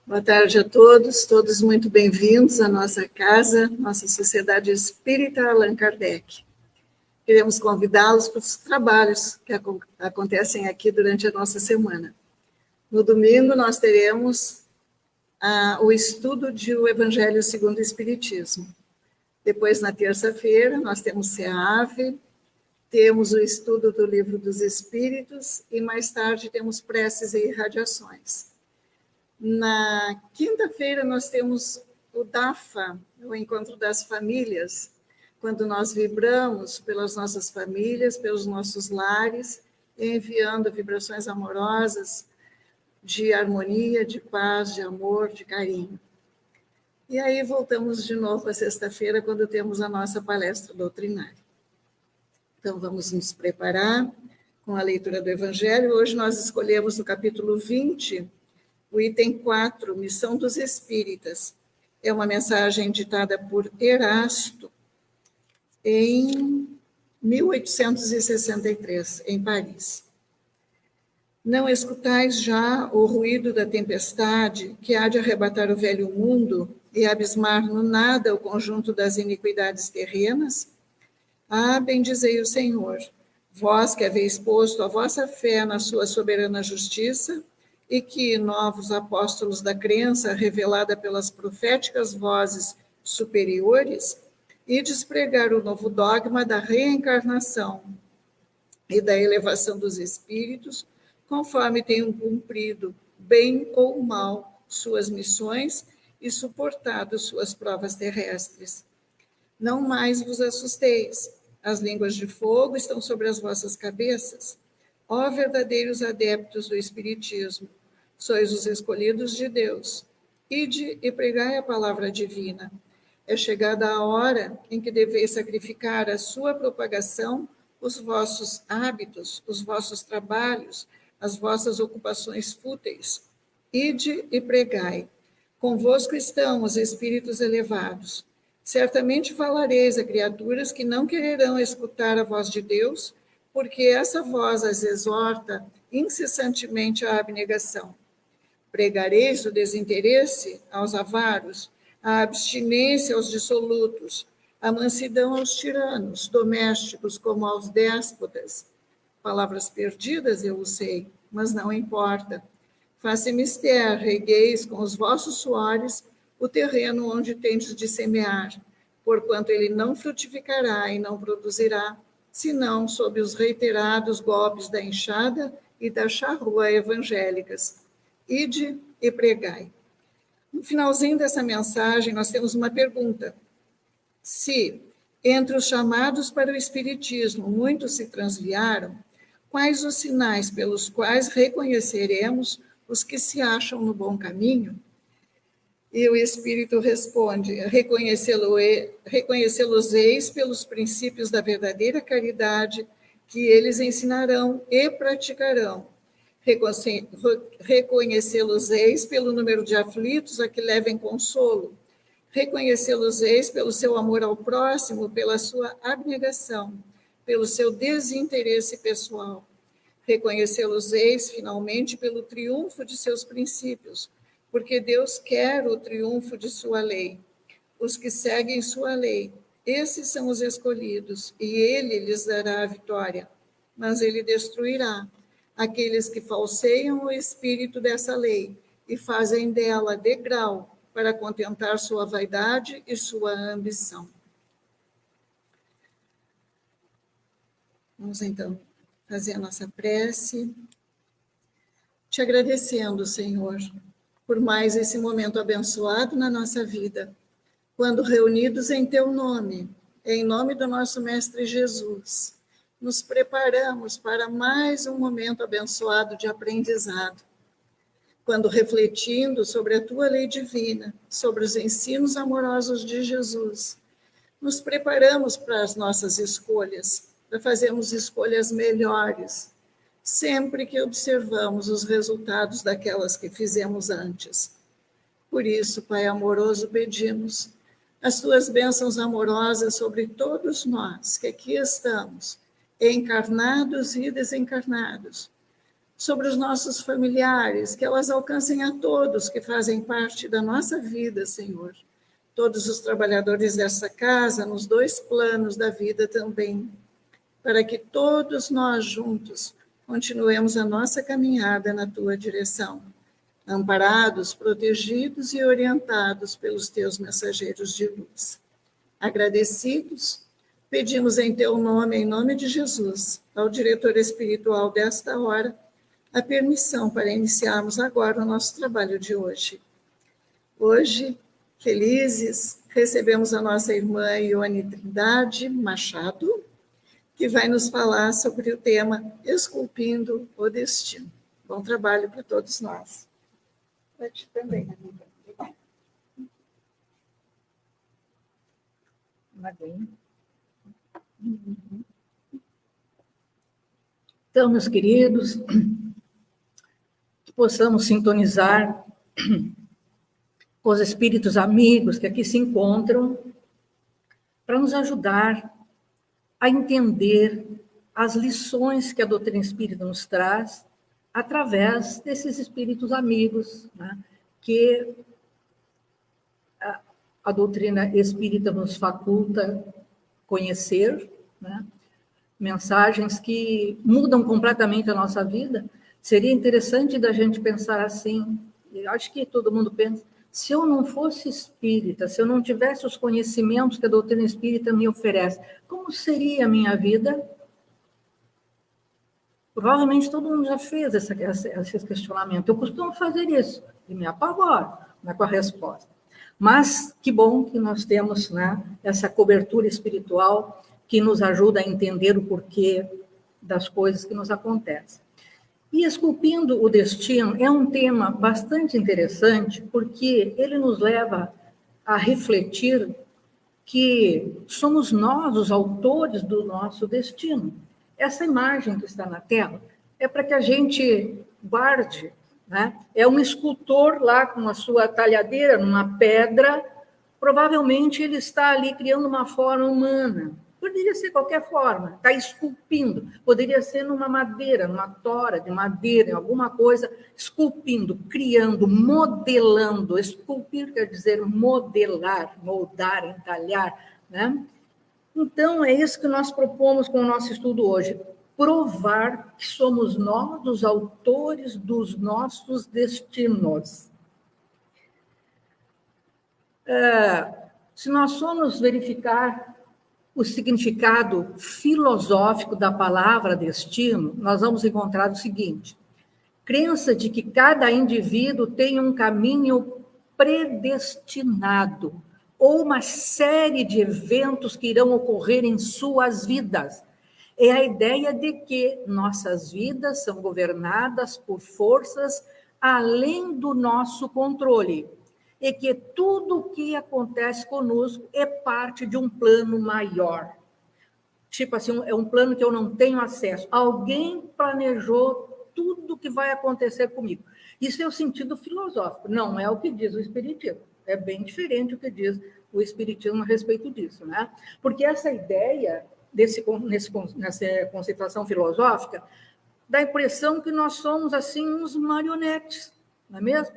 Boa tarde a todos, todos muito bem-vindos à nossa casa, nossa Sociedade Espírita Allan Kardec. Queremos convidá-los para os trabalhos que acontecem aqui durante a nossa semana. No domingo, nós teremos o estudo do Evangelho segundo o Espiritismo. Depois, na terça-feira, nós temos SEAV, temos o estudo do Livro dos Espíritos e, mais tarde, temos preces e irradiações. Na quinta-feira, nós temos o DAFA, o Encontro das Famílias, quando nós vibramos pelas nossas famílias, pelos nossos lares, enviando vibrações amorosas de harmonia, de paz, de amor, de carinho. E aí voltamos de novo à sexta-feira, quando temos a nossa palestra doutrinária. Então, vamos nos preparar com a leitura do Evangelho. Hoje nós escolhemos no capítulo 20, o item 4, Missão dos Espíritas. É uma mensagem ditada por Erasto em 1863, em Paris. Não escutais já o ruído da tempestade que há de arrebatar o velho mundo e abismar no nada o conjunto das iniquidades terrenas? Ah, bendizei o Senhor, vós que haveis posto a vossa fé na sua soberana justiça, e que novos apóstolos da crença, revelada pelas proféticas vozes superiores, e despregar o novo dogma da reencarnação e da elevação dos espíritos, conforme tenham cumprido, bem ou mal, suas missões e suportado suas provas terrestres. Não mais vos assusteis, as línguas de fogo estão sobre as vossas cabeças. Ó verdadeiros adeptos do Espiritismo, sois os escolhidos de Deus. Ide e pregai a palavra divina. É chegada a hora em que deveis sacrificar a sua propagação, os vossos hábitos, os vossos trabalhos, as vossas ocupações fúteis. Ide e pregai. Convosco estão os espíritos elevados. Certamente falareis a criaturas que não quererão escutar a voz de Deus, porque essa voz as exorta incessantemente à abnegação. Pregareis o desinteresse aos avaros, a abstinência aos dissolutos, a mansidão aos tiranos, domésticos como aos déspotas. Palavras perdidas, eu o sei, mas não importa. Faça mister, regueis com os vossos suores o terreno onde tendes de semear, porquanto ele não frutificará e não produzirá, senão sob os reiterados golpes da enxada e da charrua evangélicas. Ide e pregai. No finalzinho dessa mensagem, nós temos uma pergunta. Se, entre os chamados para o Espiritismo, muitos se transviaram, quais os sinais pelos quais reconheceremos os que se acham no bom caminho? E o Espírito responde, reconhecê-los-eis pelos princípios da verdadeira caridade que eles ensinarão e praticarão. Reconhecê-los-eis pelo número de aflitos a que levem consolo. Reconhecê-los-eis pelo seu amor ao próximo, pela sua abnegação, pelo seu desinteresse pessoal. Reconhecê-los-eis, finalmente, pelo triunfo de seus princípios, porque Deus quer o triunfo de sua lei. Os que seguem sua lei, esses são os escolhidos, e ele lhes dará a vitória, mas ele destruirá aqueles que falseiam o espírito dessa lei e fazem dela degrau para contentar sua vaidade e sua ambição. Vamos então fazer a nossa prece, te agradecendo, Senhor, por mais esse momento abençoado na nossa vida, quando reunidos em teu nome, em nome do nosso Mestre Jesus, nos preparamos para mais um momento abençoado de aprendizado, quando refletindo sobre a tua lei divina, sobre os ensinos amorosos de Jesus, nos preparamos para as nossas escolhas, para fazermos escolhas melhores, sempre que observamos os resultados daquelas que fizemos antes. Por isso, Pai amoroso, pedimos as tuas bênçãos amorosas sobre todos nós que aqui estamos, encarnados e desencarnados, sobre os nossos familiares, que elas alcancem a todos que fazem parte da nossa vida, Senhor. Todos os trabalhadores dessa casa, nos 2 planos da vida também, para que todos nós juntos continuemos a nossa caminhada na tua direção, amparados, protegidos e orientados pelos teus mensageiros de luz. Agradecidos, pedimos em teu nome, em nome de Jesus, ao diretor espiritual desta hora, a permissão para iniciarmos agora o nosso trabalho de hoje. Hoje, felizes, recebemos a nossa irmã Ione Trindade Machado, que vai nos falar sobre o tema Esculpindo o Destino. Bom trabalho para todos nós. Para ti também, amiga. Então, meus queridos, que possamos sintonizar com os espíritos amigos que aqui se encontram para nos ajudar a entender as lições que a doutrina espírita nos traz através desses espíritos amigos, né, que a doutrina espírita nos faculta conhecer, né, mensagens que mudam completamente a nossa vida. Seria interessante da gente pensar assim, eu acho que todo mundo pensa, se eu não fosse espírita, se eu não tivesse os conhecimentos que a doutrina espírita me oferece, como seria a minha vida? Provavelmente todo mundo já fez esse questionamento. Eu costumo fazer isso, e me apavoro, né, com a resposta. Mas que bom que nós temos, né, essa cobertura espiritual que nos ajuda a entender o porquê das coisas que nos acontecem. E Esculpindo o Destino é um tema bastante interessante, porque ele nos leva a refletir que somos nós os autores do nosso destino. Essa imagem que está na tela é para que a gente guarde, né? É um escultor lá com a sua talhadeira numa pedra, provavelmente ele está ali criando uma forma humana. Poderia ser qualquer forma, está esculpindo. Poderia ser numa madeira, numa tora de madeira, em alguma coisa, esculpindo, criando, modelando. Esculpir quer dizer modelar, moldar, entalhar, né? Então, é isso que nós propomos com o nosso estudo hoje. Provar que somos nós os autores dos nossos destinos. Se nós formos verificar o significado filosófico da palavra destino, nós vamos encontrar o seguinte: crença de que cada indivíduo tem um caminho predestinado, ou uma série de eventos que irão ocorrer em suas vidas. É a ideia de que nossas vidas são governadas por forças além do nosso controle, e que tudo o que acontece conosco é parte de um plano maior. Tipo assim, é um plano que eu não tenho acesso. Alguém planejou tudo o que vai acontecer comigo. Isso é o sentido filosófico, não é o que diz o Espiritismo. É bem diferente o que diz o Espiritismo a respeito disso, né? Porque essa ideia, nessa conceituação filosófica, dá a impressão que nós somos, assim, uns marionetes, não é mesmo?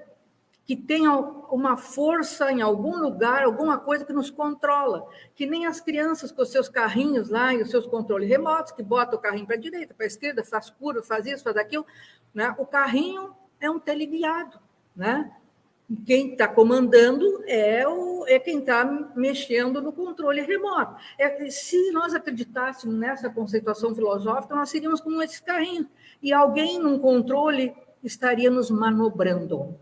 Que tem uma força em algum lugar, alguma coisa que nos controla, que nem as crianças com os seus carrinhos lá e os seus controles remotos, que botam o carrinho para a direita, para a esquerda, faz curva, faz isso, faz aquilo, né? O carrinho é um teleguiado, né? Quem está comandando é quem está mexendo no controle remoto. Se nós acreditássemos nessa conceituação filosófica, nós seríamos como esses carrinhos, e alguém num controle estaria nos manobrando.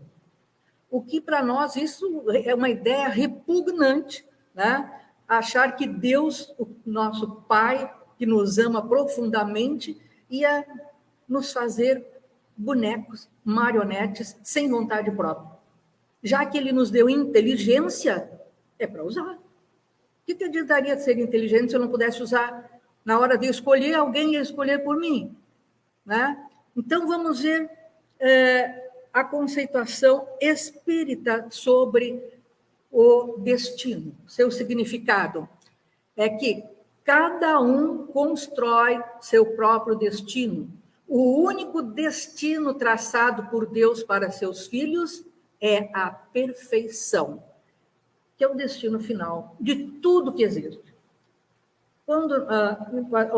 O que para nós isso é uma ideia repugnante, né? Achar que Deus, o nosso Pai, que nos ama profundamente, ia nos fazer bonecos, marionetes, sem vontade própria. Já que ele nos deu inteligência, é para usar. O que adiantaria de ser inteligente se eu não pudesse usar? Na hora de escolher, alguém ia escolher por mim, né? Então, vamos ver a conceituação espírita sobre o destino. Seu significado é que cada um constrói seu próprio destino. O único destino traçado por Deus para seus filhos é a perfeição, que é o destino final de tudo que existe. Quando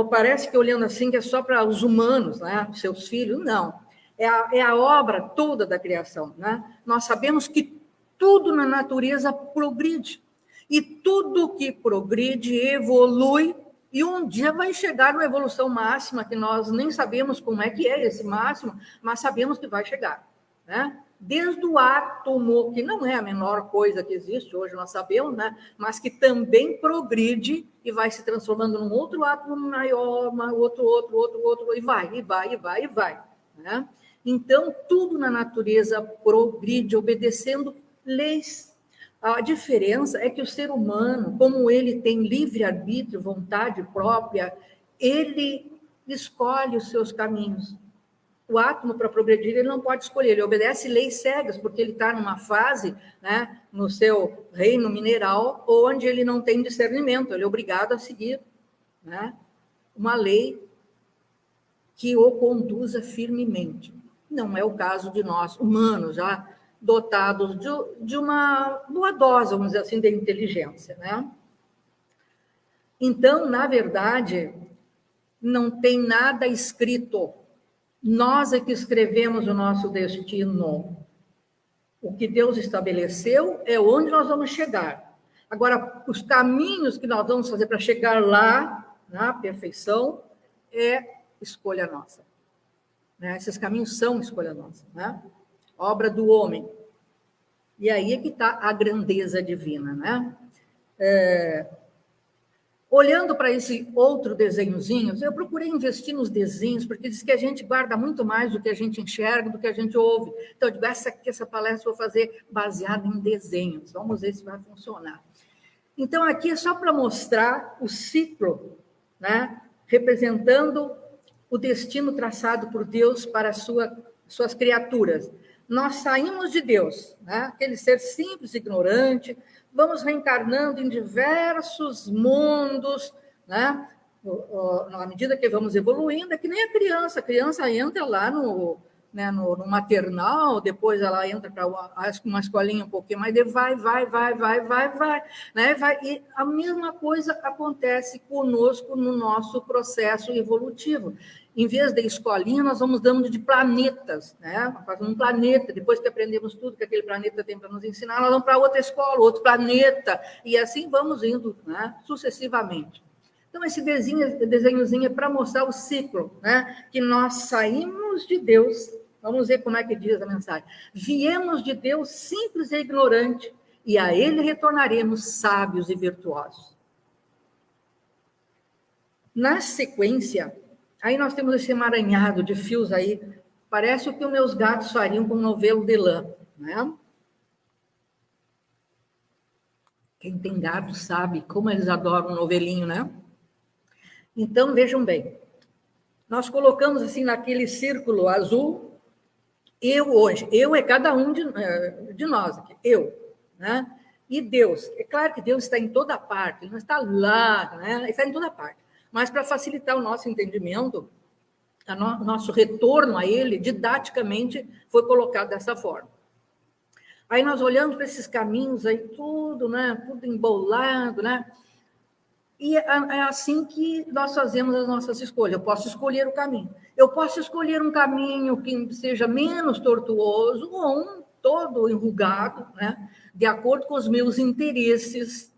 parece que olhando assim que é só para os humanos, né, seus filhos, não. É a obra toda da criação. Né? Nós sabemos que tudo na natureza progride. E tudo que progride evolui, e um dia vai chegar na evolução máxima, que nós nem sabemos como é que é esse máximo, mas sabemos que vai chegar. Né? Desde o átomo, que não é a menor coisa que existe, hoje nós sabemos, né? Mas que também progride e vai se transformando num outro átomo maior, outro, e vai. Né? Então, tudo na natureza progride, obedecendo leis. A diferença é que o ser humano, como ele tem livre-arbítrio, vontade própria, ele escolhe os seus caminhos. O átomo, para progredir, ele não pode escolher, ele obedece leis cegas, porque ele está numa fase, né, no seu reino mineral, onde ele não tem discernimento, ele é obrigado a seguir, né, uma lei que o conduza firmemente. Não é o caso de nós, humanos, já dotados de uma boa dose, vamos dizer assim, de inteligência. Né? Então, na verdade, não tem nada escrito. Nós é que escrevemos o nosso destino. O que Deus estabeleceu é onde nós vamos chegar. Agora, os caminhos que nós vamos fazer para chegar lá, na perfeição, é escolha nossa. Né? Esses caminhos são escolha nossa. Né? Obra do homem. E aí é que está a grandeza divina. Né? Olhando para esse outro desenhozinho, eu procurei investir nos desenhos, porque diz que a gente guarda muito mais do que a gente enxerga, do que a gente ouve. Então, eu digo, essa palestra eu vou fazer baseada em desenhos. Vamos ver se vai funcionar. Então, aqui é só para mostrar o ciclo, né? Representando o destino traçado por Deus para suas criaturas. Nós saímos de Deus, né? Aquele ser simples, ignorante, vamos reencarnando em diversos mundos, né? Na medida que vamos evoluindo, é que nem a criança entra lá no maternal, depois ela entra para uma escolinha um pouquinho, mas vai, né? E a mesma coisa acontece conosco no nosso processo evolutivo. Em vez de escolinha, nós vamos dando de planetas, né? Fazendo um planeta, depois que aprendemos tudo que aquele planeta tem para nos ensinar, nós vamos para outra escola, outro planeta, e assim vamos indo, né? Sucessivamente. Então, esse desenhozinho é para mostrar o ciclo, né? Que nós saímos de Deus, vamos ver como é que diz a mensagem, viemos de Deus simples e ignorante, e a ele retornaremos sábios e virtuosos. Na sequência, aí nós temos esse emaranhado de fios aí, parece o que os meus gatos fariam com um novelo de lã, né? Quem tem gato sabe como eles adoram um novelinho, né? Então, vejam bem, nós colocamos assim naquele círculo azul, eu hoje, eu é cada um de nós aqui, eu, né? E Deus, é claro que Deus está em toda parte, ele não está lá, né? Ele está em toda parte, mas para facilitar o nosso entendimento, nosso retorno a ele, didaticamente, foi colocado dessa forma. Aí nós olhamos para esses caminhos aí, tudo, né? Tudo embolado, né? E é assim que nós fazemos as nossas escolhas. Eu posso escolher o caminho. Eu posso escolher um caminho que seja menos tortuoso ou um todo enrugado, né? De acordo com os meus interesses.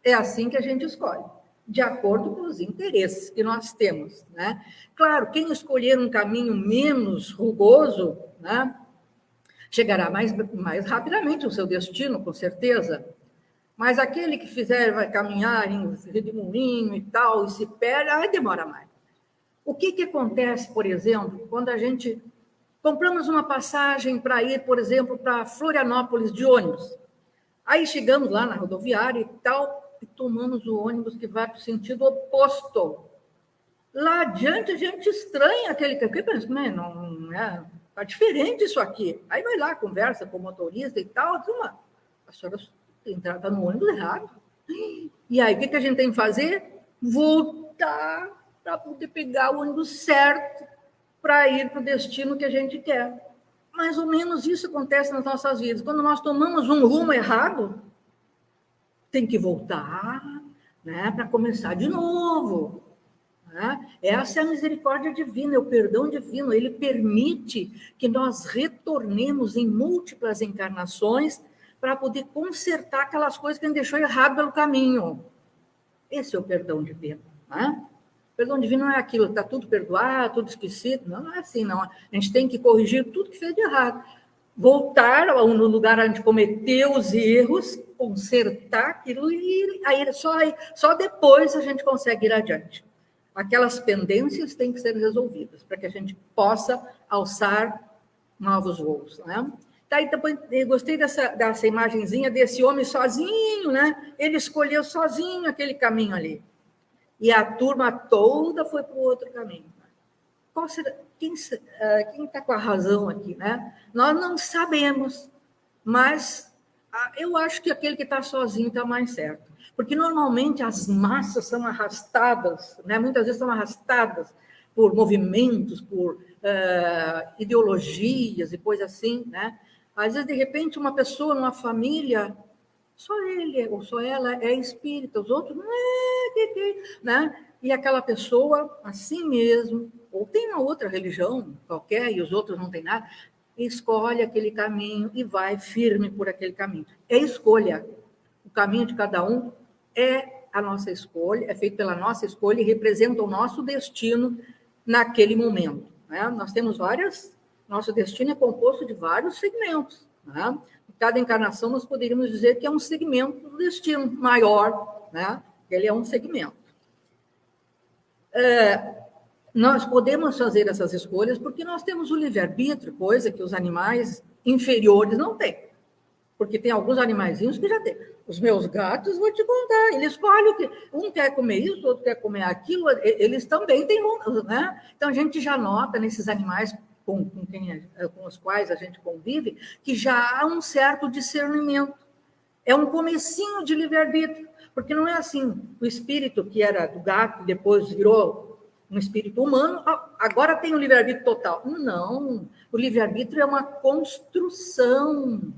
É assim que a gente escolhe, de acordo com os interesses que nós temos, né? Claro, quem escolher um caminho menos rugoso, né? Chegará mais rapidamente ao seu destino, com certeza. Mas aquele que vai caminhar em redemoinho e tal, e se perde, aí demora mais. O que acontece, por exemplo, quando a gente compramos uma passagem para ir, por exemplo, para Florianópolis de ônibus? Aí chegamos lá na rodoviária e tal, e tomamos o ônibus que vai para o sentido oposto. Lá adiante a gente estranha aquele que pensa, não é, tá diferente isso aqui. Aí vai lá, conversa com o motorista e tal, diz, a senhora está no ônibus errado. E aí, o que a gente tem que fazer? Voltar para poder pegar o ônibus certo. para ir para o destino que a gente quer. Mais ou menos isso acontece nas nossas vidas. Quando nós tomamos um rumo errado, tem que voltar, né, para começar de novo. Né? Essa é a misericórdia divina, é o perdão divino. Ele permite que nós retornemos em múltiplas encarnações para poder consertar aquelas coisas que a gente deixou errado pelo caminho. Esse é o perdão divino. Né? O perdão divino não é aquilo, está tudo perdoado, tudo esquecido. Não, não é assim, não. A gente tem que corrigir tudo que fez de errado. Voltar no lugar onde a gente cometeu os erros, consertar aquilo, e aí só depois a gente consegue ir adiante. Aquelas pendências têm que ser resolvidas para que a gente possa alçar novos voos. Né? Tá, e depois, eu gostei dessa imagenzinha desse homem sozinho, né? Ele escolheu sozinho aquele caminho ali. E a turma toda foi para o outro caminho. Qual será, quem está com a razão aqui? Né? Nós não sabemos, mas eu acho que aquele que está sozinho está mais certo. Porque normalmente as massas são arrastadas, né? Muitas vezes são arrastadas por movimentos, por ideologias e coisas assim. Né? Às vezes, de repente, uma pessoa numa família, só ele ou só ela é espírita, os outros não é, né? E aquela pessoa, assim mesmo, ou tem uma outra religião qualquer e os outros não têm nada, escolhe aquele caminho e vai firme por aquele caminho. É escolha. O caminho de cada um é a nossa escolha, é feito pela nossa escolha e representa o nosso destino naquele momento. Né? Nós temos nosso destino é composto de vários segmentos. Né? Cada encarnação nós poderíamos dizer que é um segmento do destino maior, né? Ele é um segmento. Nós podemos fazer essas escolhas porque nós temos o livre-arbítrio, coisa que os animais inferiores não têm. Porque tem alguns animaizinhos que já têm. Os meus gatos, vou te contar, eles escolhem o que. Um quer comer isso, outro quer comer aquilo, eles também têm, né? Então a gente já nota nesses animais com os quais a gente convive, que já há um certo discernimento. É um comecinho de livre-arbítrio, porque não é assim, o espírito que era do gato, depois virou um espírito humano, agora tem o livre-arbítrio total. Não, o livre-arbítrio é uma construção,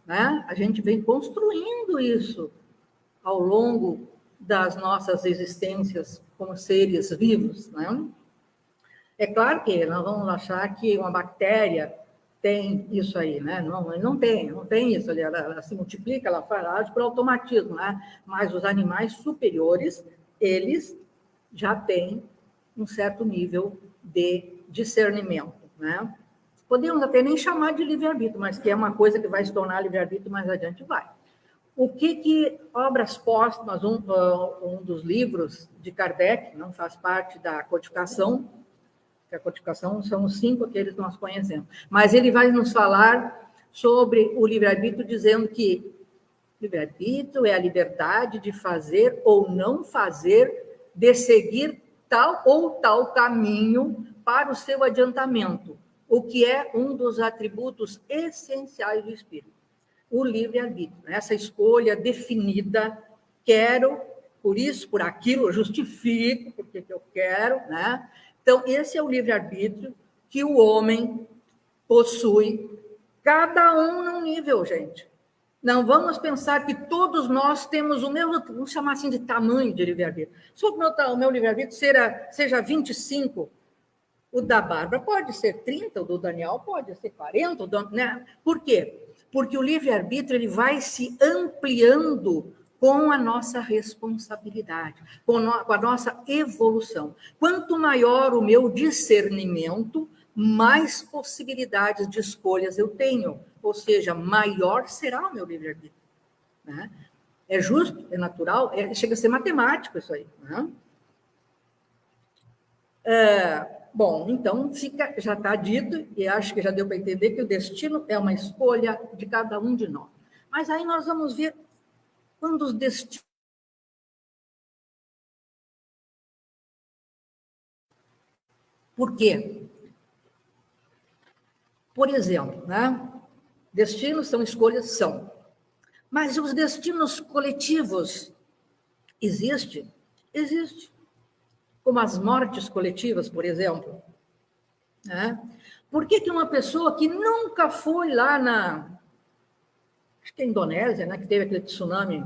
né? A gente vem construindo isso ao longo das nossas existências como seres vivos, né? É claro que nós vamos achar que uma bactéria tem isso aí, né? Não tem isso ali. Ela se multiplica, ela faz por automatismo, né? Mas os animais superiores, eles já têm um certo nível de discernimento, né? Podemos até nem chamar de livre-arbítrio, mas que é uma coisa que vai se tornar livre-arbítrio, mais adiante vai. O que obras póstumas, um dos livros de Kardec, não faz parte da codificação, que a codificação são os 5 aqueles que nós conhecemos. Mas ele vai nos falar sobre o livre-arbítrio, dizendo que livre-arbítrio é a liberdade de fazer ou não fazer, de seguir tal ou tal caminho para o seu adiantamento, o que é um dos atributos essenciais do espírito. O livre-arbítrio, essa escolha definida, quero, por isso, por aquilo, eu justifico porque eu quero, né? Então, esse é o livre-arbítrio que o homem possui, cada um num nível, gente. Não vamos pensar que todos nós temos o mesmo, vamos chamar assim de tamanho de livre-arbítrio. Se o meu livre-arbítrio seja 25, o da Bárbara pode ser 30, o do Daniel pode ser 40, né? Por quê? Porque o livre-arbítrio ele vai se ampliando com a nossa responsabilidade, com a nossa evolução. Quanto maior o meu discernimento, mais possibilidades de escolhas eu tenho, ou seja, maior será o meu livre-arbítrio. Né? É justo, é natural, chega a ser matemático isso aí. Né? Bom, então já está dito, e acho que já deu para entender que o destino é uma escolha de cada um de nós. Mas aí nós vamos ver quando os destinos. Por quê? Por exemplo, né? Destinos são escolhas, são. Mas os destinos coletivos existem? Existem. Como as mortes coletivas, por exemplo. né? Por que uma pessoa que nunca foi lá acho que é Indonésia, né, que teve aquele tsunami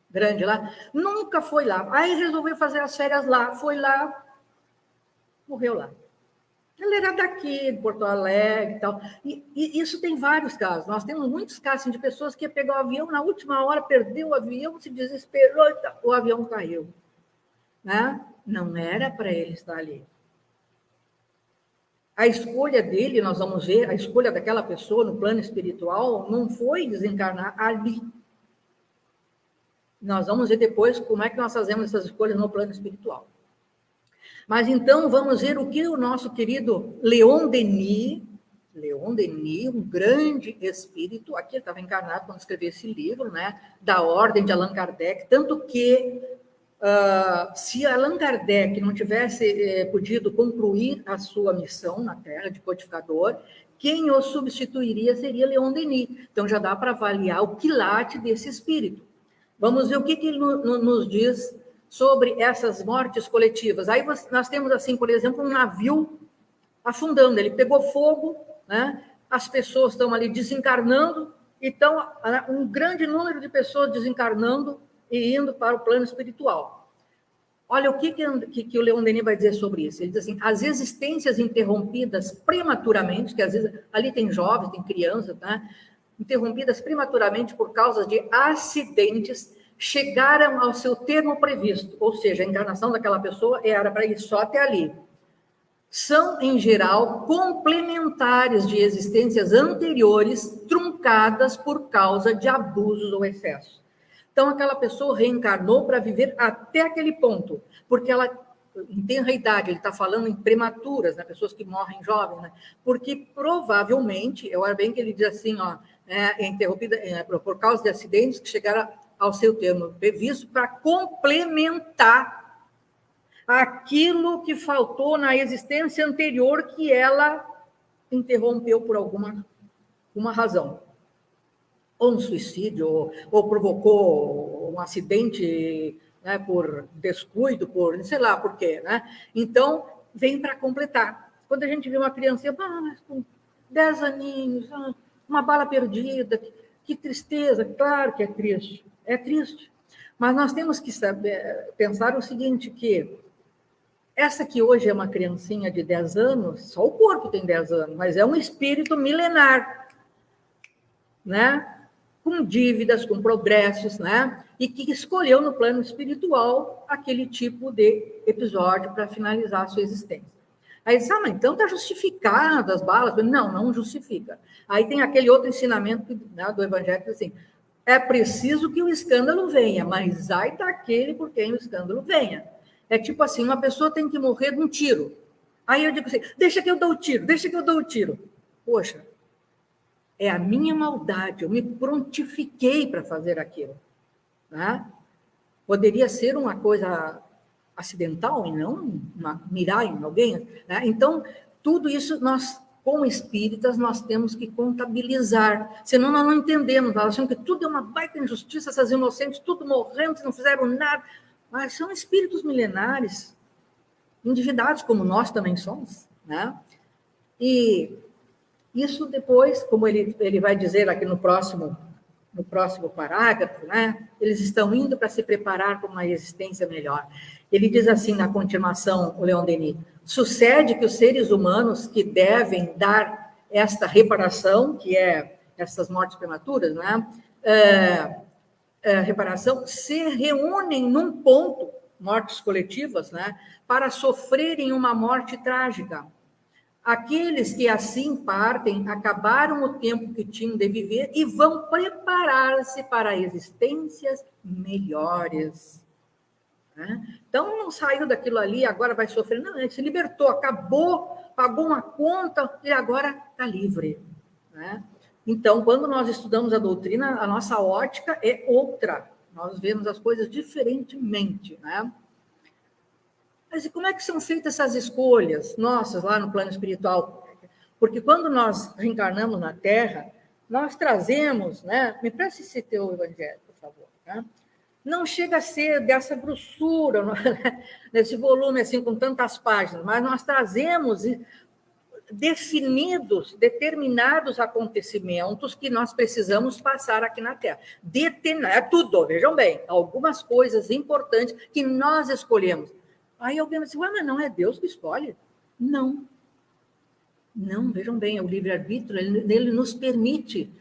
grande lá, nunca foi lá, aí resolveu fazer as férias lá, foi lá, morreu lá. Ele era daqui, de Porto Alegre e tal. E isso tem vários casos. Nós temos muitos casos assim, de pessoas que pegou o avião, na última hora perdeu o avião, se desesperou, o avião caiu. Né? Não era para ele estar ali. A escolha dele, nós vamos ver, a escolha daquela pessoa no plano espiritual não foi desencarnar ali. Nós vamos ver depois como é que nós fazemos essas escolhas no plano espiritual. Mas então vamos ver o que o nosso querido Leon Denis, um grande espírito, aqui ele estava encarnado quando escreveu esse livro, né, da ordem de Allan Kardec, tanto que se Allan Kardec não tivesse podido concluir a sua missão na Terra de codificador, quem o substituiria seria Leon Denis. Então já dá para avaliar o quilate desse espírito. Vamos ver o que ele nos diz sobre essas mortes coletivas. Aí nós temos, assim, por exemplo, um navio afundando, ele pegou fogo, né? As pessoas estão ali desencarnando, então um grande número de pessoas desencarnando e indo para o plano espiritual. Olha o que o Leon Denis vai dizer sobre isso. Ele diz assim, as existências interrompidas prematuramente, que às vezes ali tem jovens, tem crianças, né? Interrompidas prematuramente por causa de acidentes, chegaram ao seu termo previsto, ou seja, a encarnação daquela pessoa era para ir só até ali. São, em geral, complementares de existências anteriores truncadas por causa de abusos ou excessos. Então, aquela pessoa reencarnou para viver até aquele ponto, porque ela, em tenra idade, ele está falando em prematuras, né, pessoas que morrem jovens, né, porque provavelmente, eu acho bem que ele diz assim, ó, interrompida por causa de acidentes que chegaram ao seu termo previsto para complementar aquilo que faltou na existência anterior que ela interrompeu por uma razão. Ou um suicídio, ou provocou um acidente, né, por descuido, por sei lá por quê. Né? Então, vem para completar. Quando a gente vê uma criança com 10 aninhos, uma bala perdida, que tristeza, claro que é triste. Mas nós temos que pensar o seguinte, que essa que hoje é uma criancinha de 10 anos, só o corpo tem 10 anos, mas é um espírito milenar, né? Com dívidas, com progressos, né? E que escolheu no plano espiritual aquele tipo de episódio para finalizar a sua existência. Aí diz, mas então está justificado as balas. Não justifica. Aí tem aquele outro ensinamento, né, do Evangelho, assim, é preciso que o escândalo venha, mas ai daquele por quem o escândalo venha. É tipo assim, uma pessoa tem que morrer de um tiro. Aí eu digo assim, deixa que eu dou o tiro. Poxa, é a minha maldade, eu me prontifiquei para fazer aquilo. Né? Poderia ser uma coisa acidental e não mirar em alguém. Né? Então, tudo isso nós, como espíritas, nós temos que contabilizar, senão nós não entendemos, nós achamos que tudo é uma baita injustiça, essas inocentes, tudo morrendo, não fizeram nada, mas são espíritos milenares, endividados como nós também somos. Né? E isso depois, como ele vai dizer aqui no próximo parágrafo, né? Eles estão indo para se preparar para uma existência melhor. Ele diz assim na continuação, o Leon Denis, sucede que os seres humanos que devem dar esta reparação, que é essas mortes prematuras, né? Reparação, se reúnem num ponto, mortes coletivas, né? Para sofrerem uma morte trágica. Aqueles que assim partem acabaram o tempo que tinham de viver e vão preparar-se para existências melhores. Né? Então, não saiu daquilo ali, agora vai sofrer. Não, ele se libertou, acabou, pagou uma conta e agora está livre. Né? Então, quando nós estudamos a doutrina, a nossa ótica é outra. Nós vemos as coisas diferentemente, né? Mas e como é que são feitas essas escolhas nossas lá no plano espiritual? Porque quando nós reencarnamos na Terra, nós trazemos, né? Me preste esse teu evangelho, por favor. Né? Não chega a ser dessa grossura, nesse volume assim com tantas páginas, mas nós trazemos definidos, determinados acontecimentos que nós precisamos passar aqui na Terra. É tudo, vejam bem, algumas coisas importantes que nós escolhemos. Aí alguém vai dizer, mas não é Deus que escolhe? Não. Não, vejam bem, o livre-arbítrio, ele nos permite.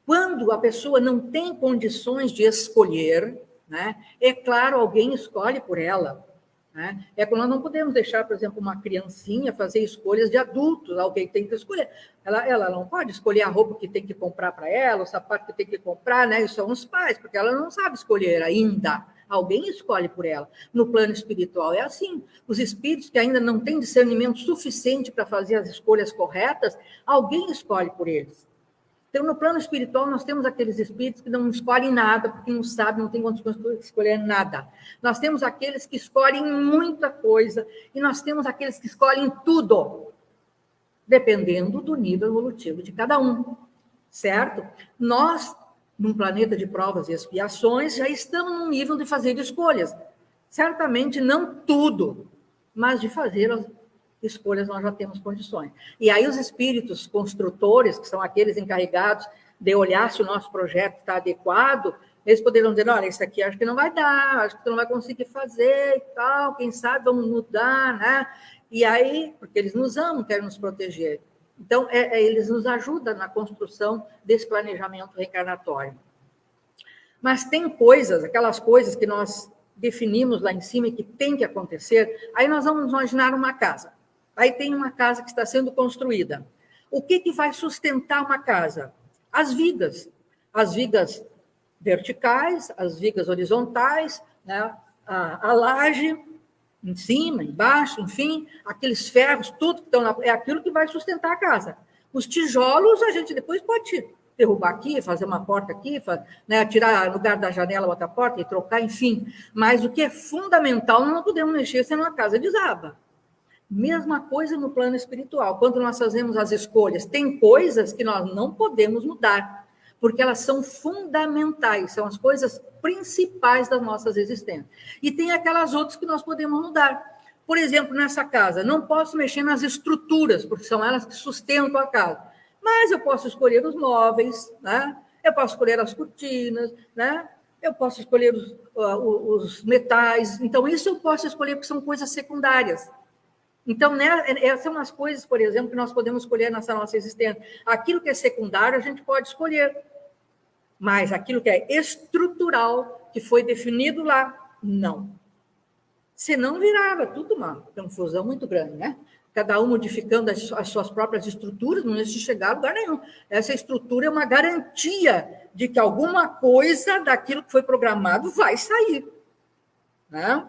Quando a pessoa não tem condições de escolher, né, é claro, alguém escolhe por ela. Né? É que nós não podemos deixar, por exemplo, uma criancinha fazer escolhas de adultos, alguém tem que escolher. Ela não pode escolher a roupa que tem que comprar para ela, o sapato que tem que comprar, né? Isso são os pais, porque ela não sabe escolher ainda. Alguém escolhe por ela. No plano espiritual é assim. Os espíritos que ainda não têm discernimento suficiente para fazer as escolhas corretas, alguém escolhe por eles. Então, no plano espiritual, nós temos aqueles espíritos que não escolhem nada, porque não sabem, não têm condições de escolher nada. Nós temos aqueles que escolhem muita coisa, e nós temos aqueles que escolhem tudo, dependendo do nível evolutivo de cada um, certo? Nós, num planeta de provas e expiações, já estamos num nível de fazer escolhas. Certamente não tudo, mas de fazer as escolhas nós já temos condições. E aí os espíritos construtores, que são aqueles encarregados de olhar se o nosso projeto está adequado, eles poderiam dizer, olha, isso aqui acho que não vai dar, acho que tu não vai conseguir fazer e tal, quem sabe vamos mudar, né? E aí, porque eles nos amam, querem nos proteger. Então, eles nos ajudam na construção desse planejamento reencarnatório. Mas tem coisas, aquelas coisas que nós definimos lá em cima e que tem que acontecer, aí nós vamos imaginar uma casa. Aí tem uma casa que está sendo construída. O que vai sustentar uma casa? As vigas verticais, as vigas horizontais, né? A laje em cima, embaixo, enfim, aqueles ferros, tudo que estão lá, é aquilo que vai sustentar a casa. Os tijolos a gente depois pode derrubar aqui, fazer uma porta aqui, né, tirar no lugar da janela outra porta e trocar, enfim. Mas o que é fundamental, nós não podemos mexer senão a casa desaba. Mesma coisa no plano espiritual. Quando nós fazemos as escolhas, tem coisas que nós não podemos mudar, porque elas são fundamentais, são as coisas principais das nossas existências. E tem aquelas outras que nós podemos mudar. Por exemplo, nessa casa, não posso mexer nas estruturas, porque são elas que sustentam a casa. Mas eu posso escolher os móveis, né? Eu posso escolher as cortinas, né? Eu posso escolher os metais. Então, isso eu posso escolher, porque são coisas secundárias. Então, né, essas são as coisas, por exemplo, que nós podemos escolher nessa nossa existência. Aquilo que é secundário, a gente pode escolher. Mas aquilo que é estrutural, que foi definido lá, não. Senão virava tudo uma confusão muito grande, né? Cada um modificando as suas próprias estruturas, não ia chegar a lugar nenhum. Essa estrutura é uma garantia de que alguma coisa daquilo que foi programado vai sair. Né?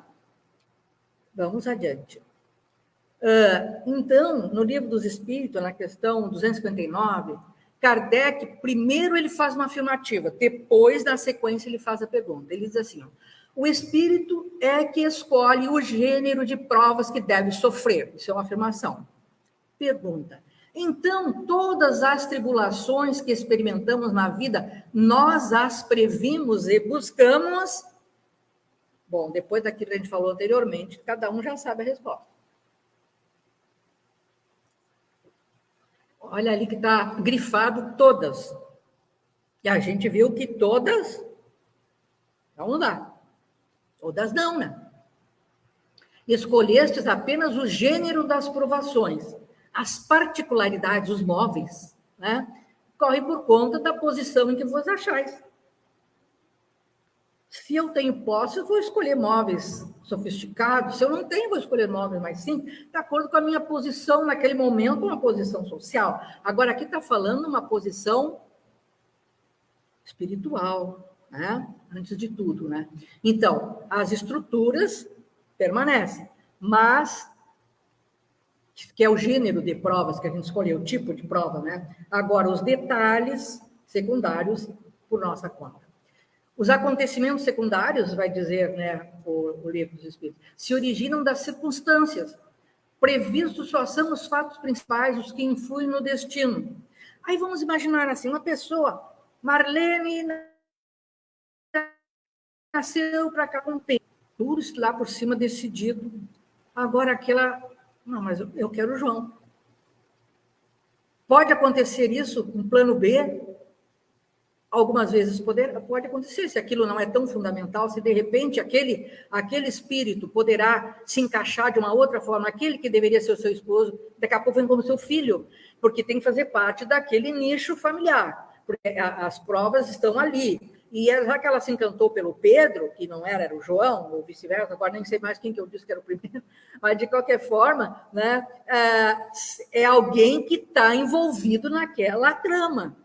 Vamos adiante. Então, no Livro dos Espíritos, na questão 259, Kardec, primeiro ele faz uma afirmativa, depois, na sequência, ele faz a pergunta. Ele diz assim, o espírito é que escolhe o gênero de provas que deve sofrer. Isso é uma afirmação. Pergunta, então, todas as tribulações que experimentamos na vida, nós as previmos e buscamos? Bom, depois daquilo que a gente falou anteriormente, cada um já sabe a resposta. Olha ali que está grifado todas. E a gente viu que todas, vamos lá, todas não, né? Escolhestes apenas o gênero das provações, as particularidades, os móveis, né? Corre por conta da posição em que vos achais. Se eu tenho posse, eu vou escolher móveis sofisticados. Se eu não tenho, vou escolher móveis mais simples, de acordo com a minha posição naquele momento, uma posição social. Agora, aqui está falando uma posição espiritual, né? Antes de tudo, né? Então, as estruturas permanecem, mas que é o gênero de provas que a gente escolheu, o tipo de prova, né? Agora, os detalhes secundários por nossa conta. Os acontecimentos secundários, vai dizer, né, o Livro dos Espíritos, se originam das circunstâncias. Previstos só são os fatos principais, os que influem no destino. Aí vamos imaginar assim, uma pessoa, Marlene nasceu para cá com o tempo, tudo isso lá por cima decidido. Agora aquela, não, mas eu quero o João. Pode acontecer isso no plano B? Algumas vezes pode acontecer, se aquilo não é tão fundamental, se de repente aquele espírito poderá se encaixar de uma outra forma, aquele que deveria ser o seu esposo, daqui a pouco vem como seu filho, porque tem que fazer parte daquele nicho familiar, porque as provas estão ali. E já que ela se encantou pelo Pedro, que não era o João, ou vice-versa, agora nem sei mais quem que eu disse que era o primeiro, mas de qualquer forma, né, é alguém que está envolvido naquela trama,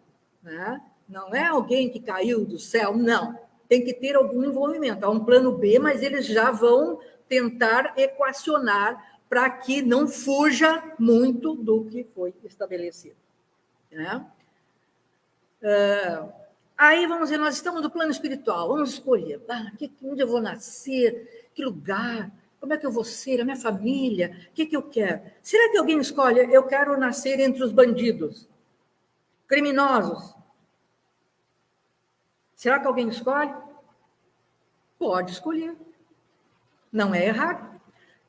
né? Não é alguém que caiu do céu, não. Tem que ter algum envolvimento. Há um plano B, mas eles já vão tentar equacionar para que não fuja muito do que foi estabelecido. Né? Aí, vamos dizer, nós estamos no plano espiritual, vamos escolher onde eu vou nascer, que lugar, como é que eu vou ser, a minha família, o que eu quero. Será que alguém escolhe, eu quero nascer entre os bandidos, criminosos? Será que alguém escolhe? Pode escolher. Não é errado.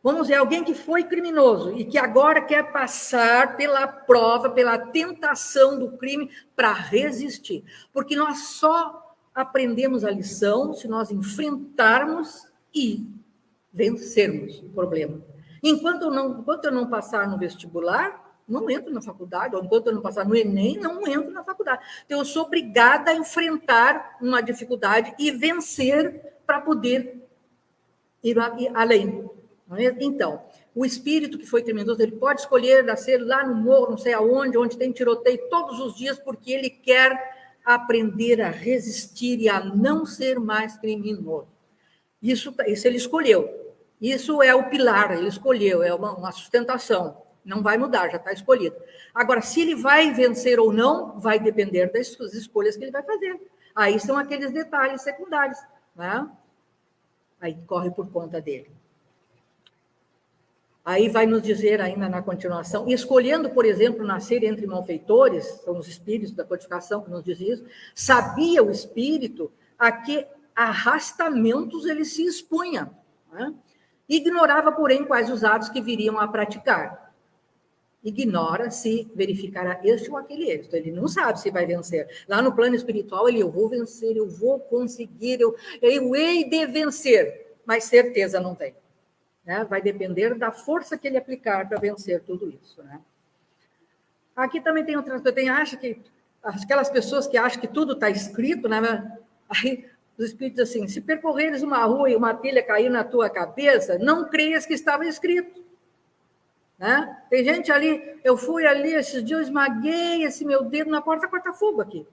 Vamos ver, alguém que foi criminoso e que agora quer passar pela prova, pela tentação do crime para resistir. Porque nós só aprendemos a lição se nós enfrentarmos e vencermos o problema. Enquanto eu não passar no vestibular, não entro na faculdade, ou enquanto eu não passar no Enem, não entro na faculdade. Então, eu sou obrigada a enfrentar uma dificuldade e vencer para poder ir além. Então, o espírito que foi criminoso, ele pode escolher nascer lá no morro, não sei aonde, onde tem tiroteio todos os dias, porque ele quer aprender a resistir e a não ser mais criminoso. Isso ele escolheu. Isso é o pilar, ele escolheu, é uma sustentação. Não vai mudar, já está escolhido. Agora, se ele vai vencer ou não, vai depender das escolhas que ele vai fazer. Aí são aqueles detalhes secundários, né? Aí corre por conta dele. Aí vai nos dizer ainda na continuação, escolhendo, por exemplo, nascer entre malfeitores, são os espíritos da codificação que nos diz isso, sabia o espírito a que arrastamentos ele se expunha, né? Ignorava, porém, quais os atos que viriam a praticar. Ignora se verificará este ou aquele êxito. Ele não sabe se vai vencer. Lá no plano espiritual, eu vou vencer, eu vou conseguir, eu hei de vencer. Mas certeza não tem. Né? Vai depender da força que ele aplicar para vencer tudo isso. Né? Aqui também tem outra coisa. Aquelas pessoas que acham que tudo está escrito, né? Aí os espíritos assim, se percorreres uma rua e uma telha cair na tua cabeça, não creias que estava escrito. Né? Tem gente ali, eu fui ali esses dias, eu esmaguei esse meu dedo na porta corta-fogo aqui.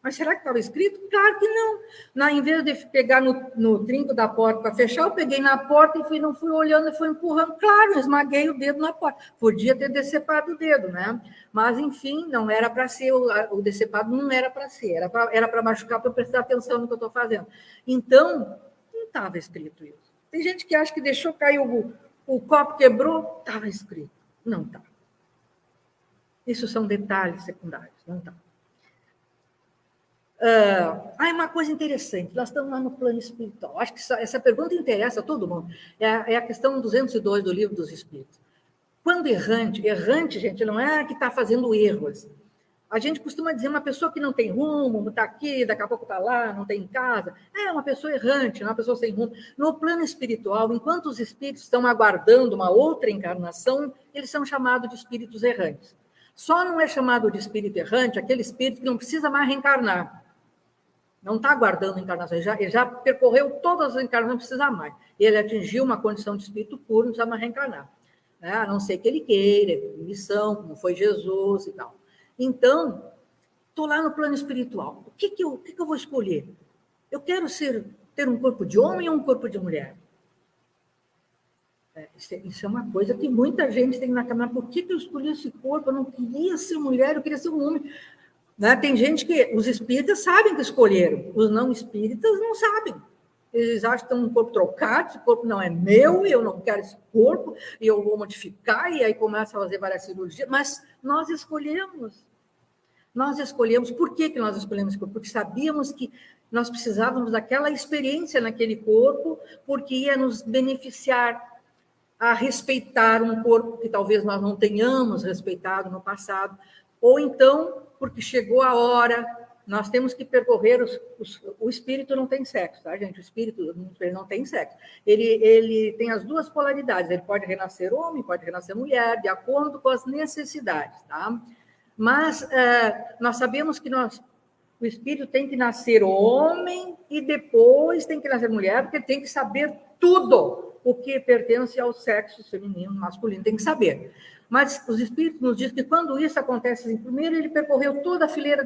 Mas será que estava escrito? Claro que não. Em vez de pegar no trinco da porta para fechar, eu peguei na porta e não fui olhando e fui empurrando. Claro, eu esmaguei o dedo na porta. Podia ter decepado o dedo, né? Mas, enfim, não era para ser, o decepado não era para ser, era para machucar, para eu prestar atenção no que eu estou fazendo. Então, não estava escrito isso. Tem gente que acha que deixou cair o copo, quebrou, estava escrito. Não está. Isso são detalhes secundários, não está. Uma coisa interessante, nós estamos lá no plano espiritual. Acho que essa pergunta interessa a todo mundo. É a questão 202 do Livro dos Espíritos. Quando errante, gente, não é que está fazendo erros. A gente costuma dizer uma pessoa que não tem rumo, está aqui, daqui a pouco está lá, não tem casa. É uma pessoa errante, uma pessoa sem rumo. No plano espiritual, enquanto os espíritos estão aguardando uma outra encarnação, eles são chamados de espíritos errantes. Só não é chamado de espírito errante aquele espírito que não precisa mais reencarnar. Não está aguardando encarnação, ele já percorreu todas as encarnações, não precisa mais. Ele atingiu uma condição de espírito puro, não precisa mais reencarnar. Né? A não ser que ele queira, missão, como foi Jesus e tal. Então, estou lá no plano espiritual. O que eu vou escolher? Eu quero ter um corpo de homem ou um corpo de mulher? Isso é uma coisa que muita gente tem na cabeça. Por que eu escolhi esse corpo? Eu não queria ser mulher, eu queria ser um homem. Né? Tem gente que... Os espíritas sabem que escolheram. Os não espíritas não sabem. Eles acham que tem um corpo trocado, esse corpo não é meu, eu não quero esse corpo, e eu vou modificar, e aí começa a fazer várias cirurgias. Mas nós escolhemos. Nós escolhemos. Por que nós escolhemos esse corpo? Porque sabíamos que nós precisávamos daquela experiência naquele corpo, porque ia nos beneficiar a respeitar um corpo que talvez nós não tenhamos respeitado no passado, ou então porque chegou a hora. Nós temos que percorrer o espírito não tem sexo, tá, gente? O espírito ele não tem sexo. Ele tem as duas polaridades. Ele pode renascer homem, pode renascer mulher, de acordo com as necessidades, tá? Mas nós sabemos que o espírito tem que nascer homem e depois tem que nascer mulher, porque tem que saber tudo o que pertence ao sexo feminino, masculino, tem que saber. Mas os espíritos nos dizem que quando isso acontece, assim, primeiro ele percorreu toda a fileira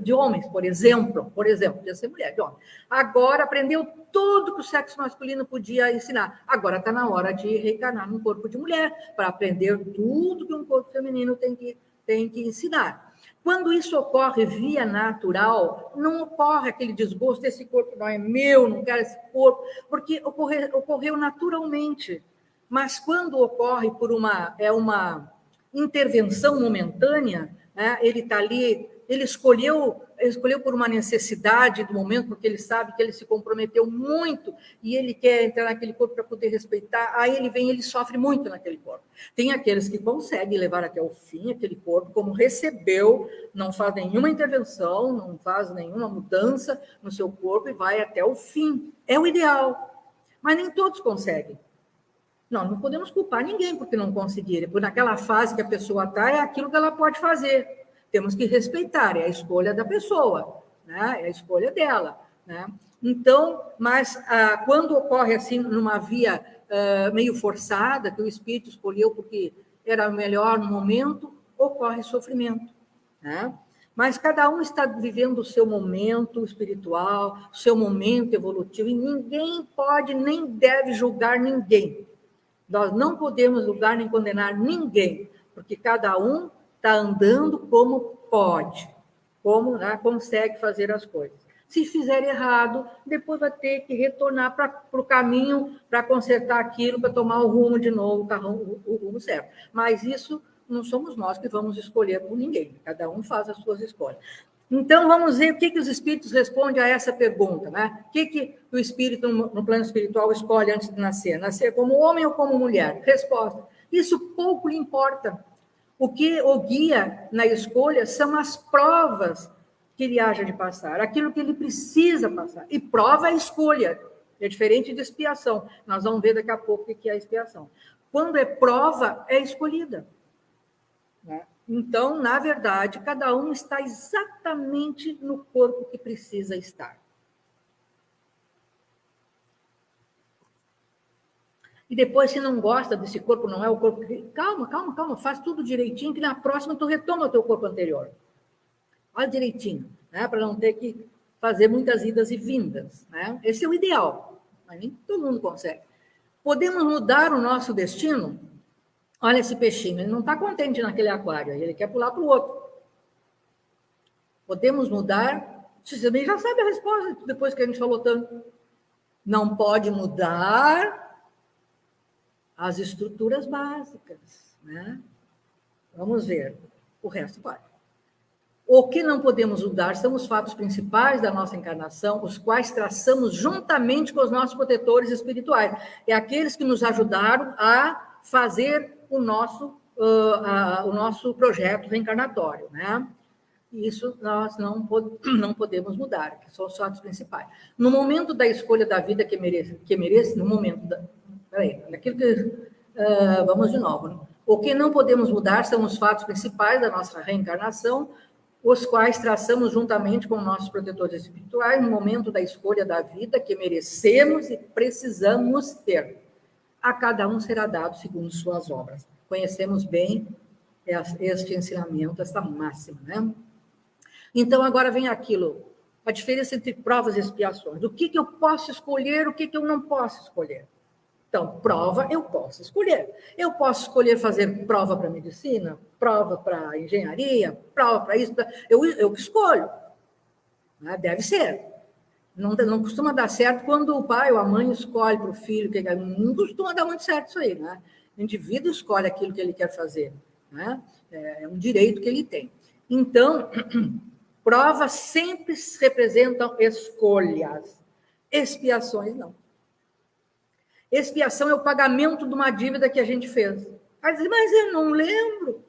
de homens, por exemplo, podia ser mulher, de homem. Agora aprendeu tudo que o sexo masculino podia ensinar. Agora está na hora de reencarnar num corpo de mulher, para aprender tudo que um corpo feminino tem que ensinar. Quando isso ocorre via natural, não ocorre aquele desgosto, esse corpo não é meu, não quero esse corpo, porque ocorreu naturalmente. Mas quando ocorre por uma intervenção momentânea, né, ele está ali, ele escolheu por uma necessidade do momento, porque ele sabe que ele se comprometeu muito e ele quer entrar naquele corpo para poder respeitar, aí ele vem, ele sofre muito naquele corpo. Tem aqueles que conseguem levar até o fim aquele corpo, como recebeu, não faz nenhuma intervenção, não faz nenhuma mudança no seu corpo e vai até o fim. É o ideal, mas nem todos conseguem. Não podemos culpar ninguém porque não conseguirem, porque naquela fase que a pessoa está, é aquilo que ela pode fazer. Temos que respeitar, é a escolha da pessoa, né? É a escolha dela, né? Então, mas quando ocorre assim, numa via meio forçada, que o espírito escolheu porque era melhor no momento, ocorre sofrimento, né? Mas cada um está vivendo o seu momento espiritual, o seu momento evolutivo, e ninguém pode nem deve julgar ninguém. Nós não podemos julgar nem condenar ninguém, porque cada um está andando como pode, como, né, consegue fazer as coisas. Se fizer errado, depois vai ter que retornar para o caminho, para consertar aquilo, para tomar o rumo de novo, o rumo certo. Mas isso não somos nós que vamos escolher por ninguém, cada um faz as suas escolhas. Então, vamos ver o que os espíritos respondem a essa pergunta, né? O que o espírito, no plano espiritual, escolhe antes de nascer? Nascer como homem ou como mulher? Resposta: isso pouco lhe importa. O que o guia na escolha são as provas que ele haja de passar, aquilo que ele precisa passar. E prova é escolha, é diferente de expiação. Nós vamos ver daqui a pouco o que é a expiação. Quando é prova, é escolhida, né? Então, na verdade, cada um está exatamente no corpo que precisa estar. E depois, se não gosta desse corpo, não é o corpo que... Calma, faz tudo direitinho, que na próxima tu retoma o teu corpo anterior. Olha direitinho, né? Para não ter que fazer muitas idas e vindas, né? Esse é o ideal, mas nem todo mundo consegue. Podemos mudar o nosso destino? Olha esse peixinho, ele não está contente naquele aquário, ele quer pular para o outro. Podemos mudar? Você também já sabe a resposta, depois que a gente falou tanto. Não pode mudar as estruturas básicas, né? Vamos ver, o resto pode. O que não podemos mudar são os fatos principais da nossa encarnação, os quais traçamos juntamente com os nossos protetores espirituais. É aqueles que nos ajudaram a fazer o nosso projeto reencarnatório, né? Isso nós não podemos mudar, que são os fatos principais. No momento da escolha da vida que merece, no momento da... daquilo que... vamos de novo, né? O que não podemos mudar são os fatos principais da nossa reencarnação, os quais traçamos juntamente com nossos protetores espirituais no momento da escolha da vida que merecemos e precisamos ter. A cada um será dado segundo suas obras. Conhecemos bem este ensinamento, esta máxima, né? Então, agora vem aquilo, a diferença entre provas e expiações. O que eu posso escolher, o que eu não posso escolher? Então, prova eu posso escolher. Eu posso escolher fazer prova para medicina, prova para engenharia, prova para isso. Eu escolho. Né? Deve ser. Não costuma dar certo quando o pai ou a mãe escolhe para o filho. Não costuma dar muito certo isso aí. Né? O indivíduo escolhe aquilo que ele quer fazer. Né? É um direito que ele tem. Então, provas sempre representam escolhas. Expiações, não. Expiação é o pagamento de uma dívida que a gente fez. Aí diz, mas eu não lembro.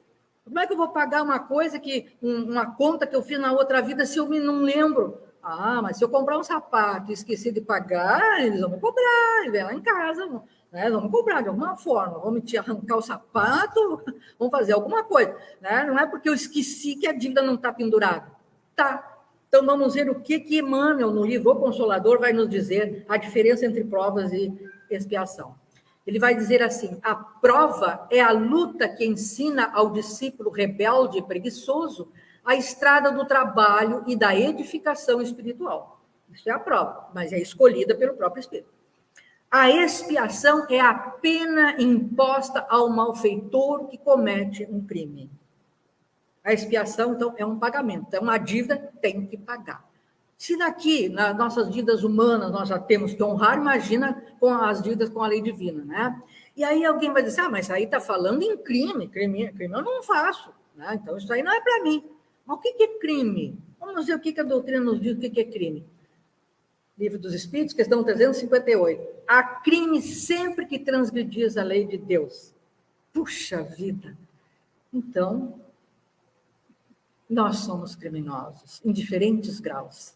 Como é que eu vou pagar uma coisa uma conta que eu fiz na outra vida se eu não lembro? Ah, mas se eu comprar um sapato e esqueci de pagar, eles vão me cobrar, e vem lá em casa, né? Vamos cobrar de alguma forma, vamos te arrancar o sapato, vamos fazer alguma coisa, né? Não é porque eu esqueci que a dívida não está pendurada. Tá. Então, vamos ver o que Emmanuel, no livro O Consolador, vai nos dizer a diferença entre provas e expiação. Ele vai dizer assim: a prova é a luta que ensina ao discípulo rebelde e preguiçoso a estrada do trabalho e da edificação espiritual. Isso é a prova, mas é escolhida pelo próprio Espírito. A expiação é a pena imposta ao malfeitor que comete um crime. A expiação, então, é um pagamento, é uma dívida, tem que pagar. Se daqui, nas nossas dívidas humanas, nós já temos que honrar, imagina com as dívidas com a lei divina, né? E aí alguém vai dizer, mas aí está falando em crime eu não faço, né? Então isso aí não é para mim. Mas o que é crime? Vamos ver o que a doutrina nos diz, o que é crime. Livro dos Espíritos, questão 358. Há crime sempre que transgredis a lei de Deus. Puxa vida! Então, nós somos criminosos, em diferentes graus.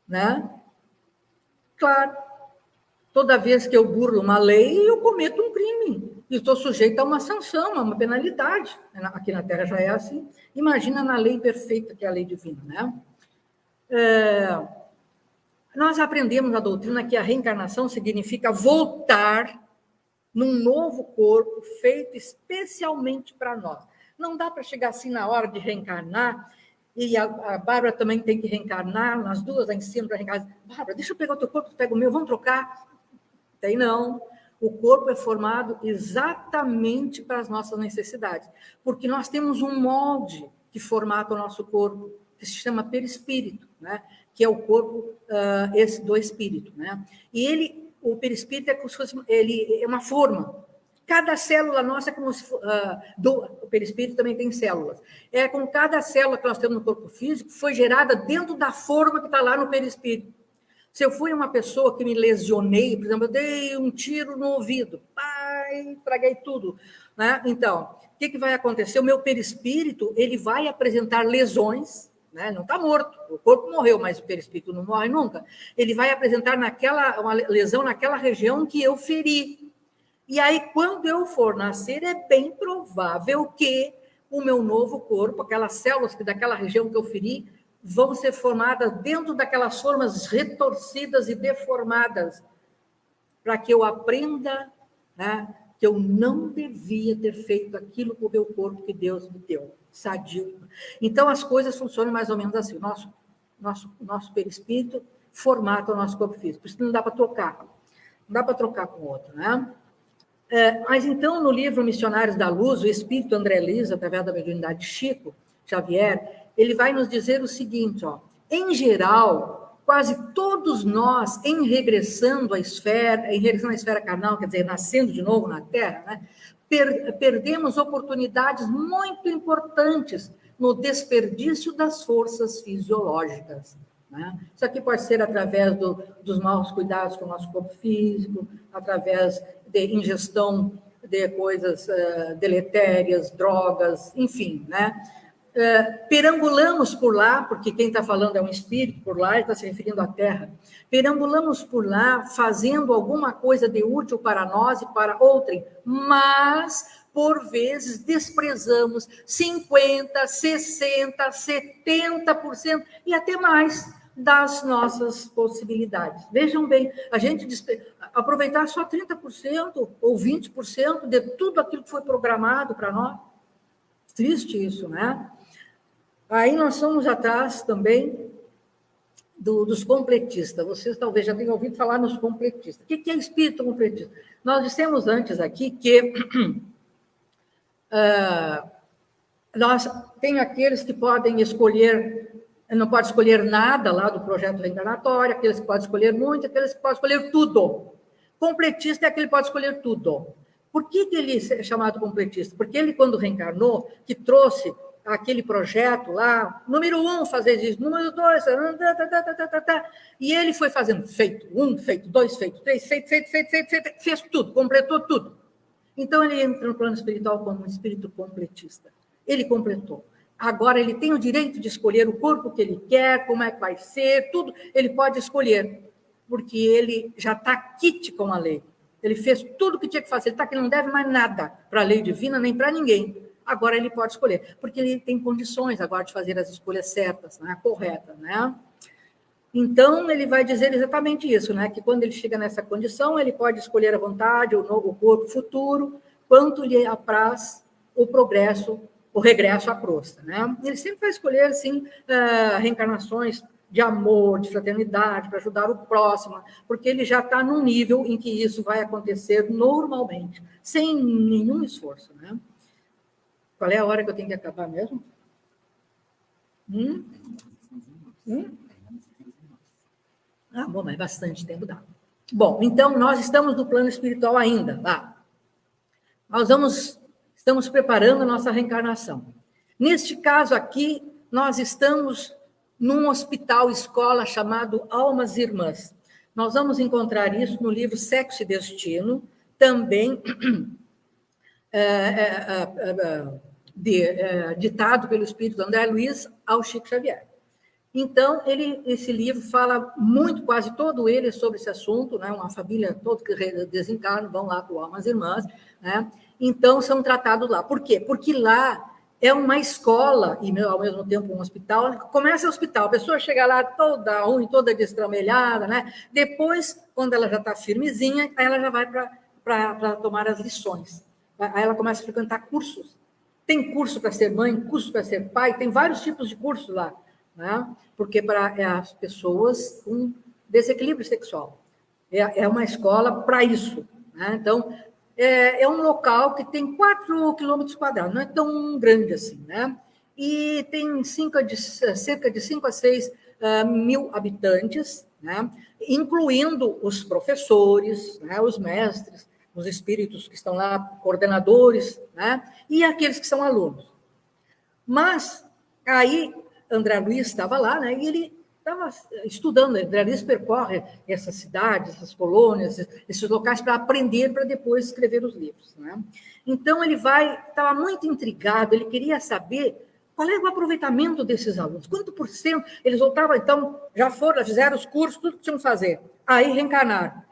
Né? Claro, toda vez que eu burlo uma lei, eu cometo um crime. E estou sujeito a uma sanção, a uma penalidade. Aqui na Terra já é assim. Imagina na lei perfeita, que é a lei divina. Né? Nós aprendemos na doutrina que a reencarnação significa voltar num novo corpo feito especialmente para nós. Não dá para chegar assim na hora de reencarnar, e a Bárbara também tem que reencarnar, nós duas lá em cima para reencarnar. Bárbara, deixa eu pegar o teu corpo, tu pega o meu, vamos trocar. Tem não. O corpo é formado exatamente para as nossas necessidades, porque nós temos um molde que formata o nosso corpo, que se chama perispírito, né? Que é o corpo do espírito. Né? E o perispírito é como se fosse, ele é uma forma. Cada célula nossa é como se o perispírito também tem células. É com cada célula que nós temos no corpo físico foi gerada dentro da forma que está lá no perispírito. Se eu fui uma pessoa que me lesionei, por exemplo, eu dei um tiro no ouvido, estraguei tudo, né? Então, o que vai acontecer? O meu perispírito ele vai apresentar lesões, né? Não está morto, o corpo morreu, mas o perispírito não morre nunca. Ele vai apresentar uma lesão naquela região que eu feri. E aí, quando eu for nascer, é bem provável que o meu novo corpo, aquelas células daquela região que eu feri, vão ser formadas dentro daquelas formas retorcidas e deformadas, para que eu aprenda, né, que eu não devia ter feito aquilo com o meu corpo que Deus me deu, sadio. Então, as coisas funcionam mais ou menos assim. Nosso perispírito formata o nosso corpo físico. Por isso que não dá para trocar. Não dá para trocar com o outro, né? Mas então, no livro Missionários da Luz, o espírito André Luiz, através da mediunidade de Chico Xavier, ele vai nos dizer o seguinte, em geral, quase todos nós, em regressando à esfera carnal, quer dizer, nascendo de novo na Terra, né, perdemos oportunidades muito importantes no desperdício das forças fisiológicas. Né? Isso aqui pode ser através dos maus cuidados com o nosso corpo físico, através de ingestão de coisas deletérias, drogas, enfim, né? Perambulamos por lá, porque quem está falando é um espírito por lá, ele está se referindo à Terra. Perambulamos por lá, fazendo alguma coisa de útil para nós e para outrem, mas, por vezes, desprezamos 50%, 60%, 70% e até mais das nossas possibilidades. Vejam bem, a gente aproveitar só 30% ou 20% de tudo aquilo que foi programado para nós. Triste isso, né? Aí nós somos atrás também dos completistas. Vocês talvez já tenham ouvido falar nos completistas. O que é espírito completista? Nós dissemos antes aqui que tem aqueles que podem escolher, não pode escolher nada lá do projeto reencarnatório, aqueles que podem escolher muito, aqueles que podem escolher tudo. Completista é aquele que pode escolher tudo. Por que ele é chamado completista? Porque ele, quando reencarnou, que trouxe aquele projeto lá, número 1, fazer isso, número 2, e ele foi fazendo, feito 1, feito 2, feito 3, feito, fez tudo, completou tudo. Então, ele entra no plano espiritual como um espírito completista. ele completou. Agora ele tem o direito de escolher o corpo que ele quer, como é que vai ser, tudo, ele pode escolher, porque ele já está quite com a lei. Ele fez tudo o que tinha que fazer, ele está que não deve mais nada para a lei divina, nem para ninguém. Agora ele pode escolher, porque ele tem condições agora de fazer as escolhas certas, né, corretas, né? Então, ele vai dizer exatamente isso, né? Que quando ele chega nessa condição, ele pode escolher à vontade o novo corpo futuro, quanto lhe apraz o progresso, o regresso à crosta, né? Ele sempre vai escolher, assim, reencarnações de amor, de fraternidade, para ajudar o próximo, porque ele já está num nível em que isso vai acontecer normalmente, sem nenhum esforço, né? Qual é a hora que eu tenho que acabar mesmo? Ah, bom, mas bastante tempo dá. Bom, então nós estamos no plano espiritual ainda, tá? Estamos preparando a nossa reencarnação. Neste caso aqui, nós estamos num hospital escola chamado Almas Irmãs. Nós vamos encontrar isso no livro Sexo e Destino, também ditado pelo espírito André Luiz ao Chico Xavier. Então, esse livro fala muito, quase todo ele, sobre esse assunto, né? Uma família toda que desencarna, vão lá com Almas Irmãs, né? Então, são tratados lá. Por quê? Porque lá é uma escola e, ao mesmo tempo, um hospital. Começa o hospital, a pessoa chega lá toda ruim, toda destramelhada, né? Depois, quando ela já está firmezinha, aí ela já vai para tomar as lições. Aí ela começa a frequentar cursos. Tem curso para ser mãe, curso para ser pai, tem vários tipos de cursos lá, né? Porque para as pessoas com desequilíbrio sexual. É uma escola para isso, né? Então, é um local que tem 4 quilômetros quadrados, não é tão grande assim, né? E tem cerca de 5 a 6 mil habitantes, né? Incluindo os professores, né? Os mestres, os espíritos que estão lá, coordenadores, né? E aqueles que são alunos. Mas, aí, André Luiz estava lá, né? E ele estava estudando. André Luiz percorre essas cidades, essas colônias, esses locais para aprender, para depois escrever os livros, né? Então, ele estava muito intrigado, ele queria saber qual é o aproveitamento desses alunos, quanto por cento eles voltavam, então, já fizeram os cursos, tudo que tinham que fazer, aí reencarnaram.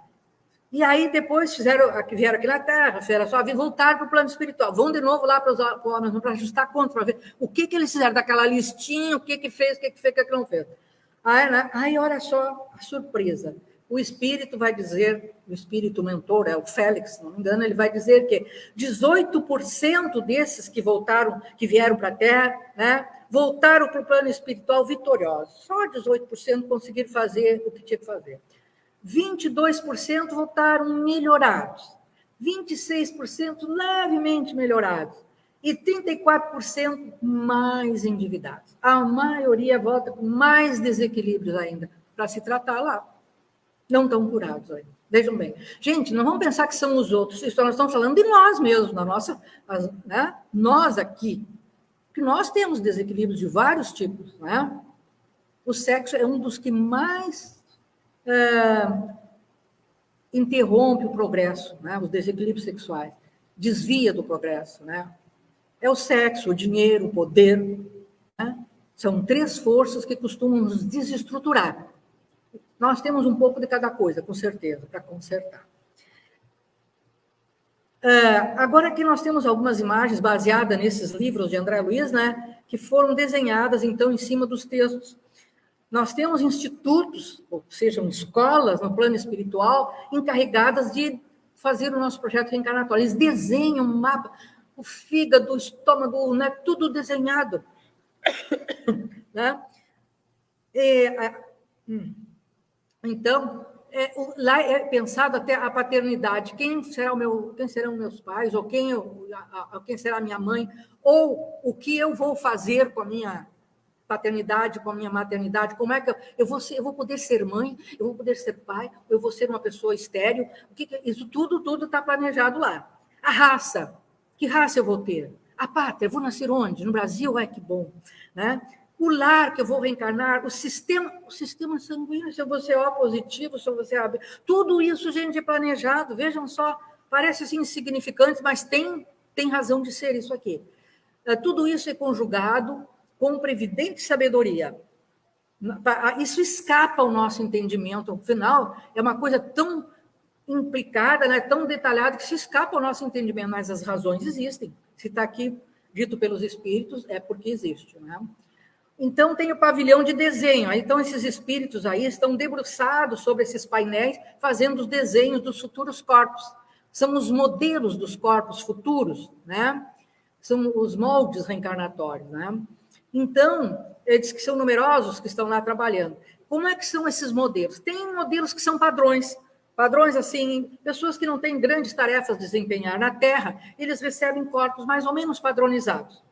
E aí, depois, vieram aqui na Terra, fizeram a sua vida, voltaram para o plano espiritual. Vão de novo lá para os homens, para ajustar conta, para ver o que eles fizeram daquela listinha, o que fez, o que fez, o que não fez. Aí, olha só a surpresa. O espírito vai dizer, o espírito mentor, o Félix, se não me engano, ele vai dizer que 18% desses que voltaram, que vieram para a Terra, né, voltaram para o plano espiritual vitoriosos. Só 18% conseguiram fazer o que tinha que fazer. 22% voltaram melhorados, 26% levemente melhorados e 34% mais endividados. A maioria volta com mais desequilíbrios ainda para se tratar lá. Não estão curados ainda. Vejam bem. Gente, não vamos pensar que são os outros. Isso nós estamos falando de nós mesmos, né? Nós aqui. Que nós temos desequilíbrios de vários tipos, né? O sexo é um dos que mais interrompe o progresso, né? Os desequilíbrios sexuais, desvia do progresso, né? É o sexo, o dinheiro, o poder, né? São 3 forças que costumam nos desestruturar. Nós temos um pouco de cada coisa, com certeza, para consertar. Agora aqui nós temos algumas imagens baseadas nesses livros de André Luiz, né? Que foram desenhadas, então, em cima dos textos. Nós temos institutos, ou sejam, escolas no plano espiritual, encarregadas de fazer o nosso projeto reencarnatório. Eles desenham um mapa, o fígado, o estômago, né, tudo desenhado. Né? Então, lá é pensado até a paternidade. Quem serão meus pais, ou quem será minha mãe, ou o que eu vou fazer com a minha paternidade, com a minha maternidade, como é que eu vou poder ser mãe, eu vou poder ser pai, eu vou ser uma pessoa estéril, isso tudo está planejado lá. A raça, que raça eu vou ter? A pátria, eu vou nascer onde? No Brasil? Que bom, né? O lar que eu vou reencarnar, o sistema sanguíneo, se eu vou ser O positivo, se eu vou ser AB, tudo isso, gente, é planejado, vejam só, parece assim insignificante, mas tem razão de ser isso aqui. tudo isso é conjugado com previdente sabedoria. Isso escapa ao nosso entendimento, afinal, é uma coisa tão implicada, né, tão detalhada, que se escapa ao nosso entendimento, mas as razões existem. Se está aqui dito pelos espíritos, é porque existe, né? Então, tem o pavilhão de desenho. Então, esses espíritos aí estão debruçados sobre esses painéis, fazendo os desenhos dos futuros corpos. São os modelos dos corpos futuros, né? São os moldes reencarnatórios, né? Então, eles que são numerosos que estão lá trabalhando. Como é que são esses modelos? Tem modelos que são padrões, assim, pessoas que não têm grandes tarefas a desempenhar na Terra, eles recebem corpos mais ou menos padronizados,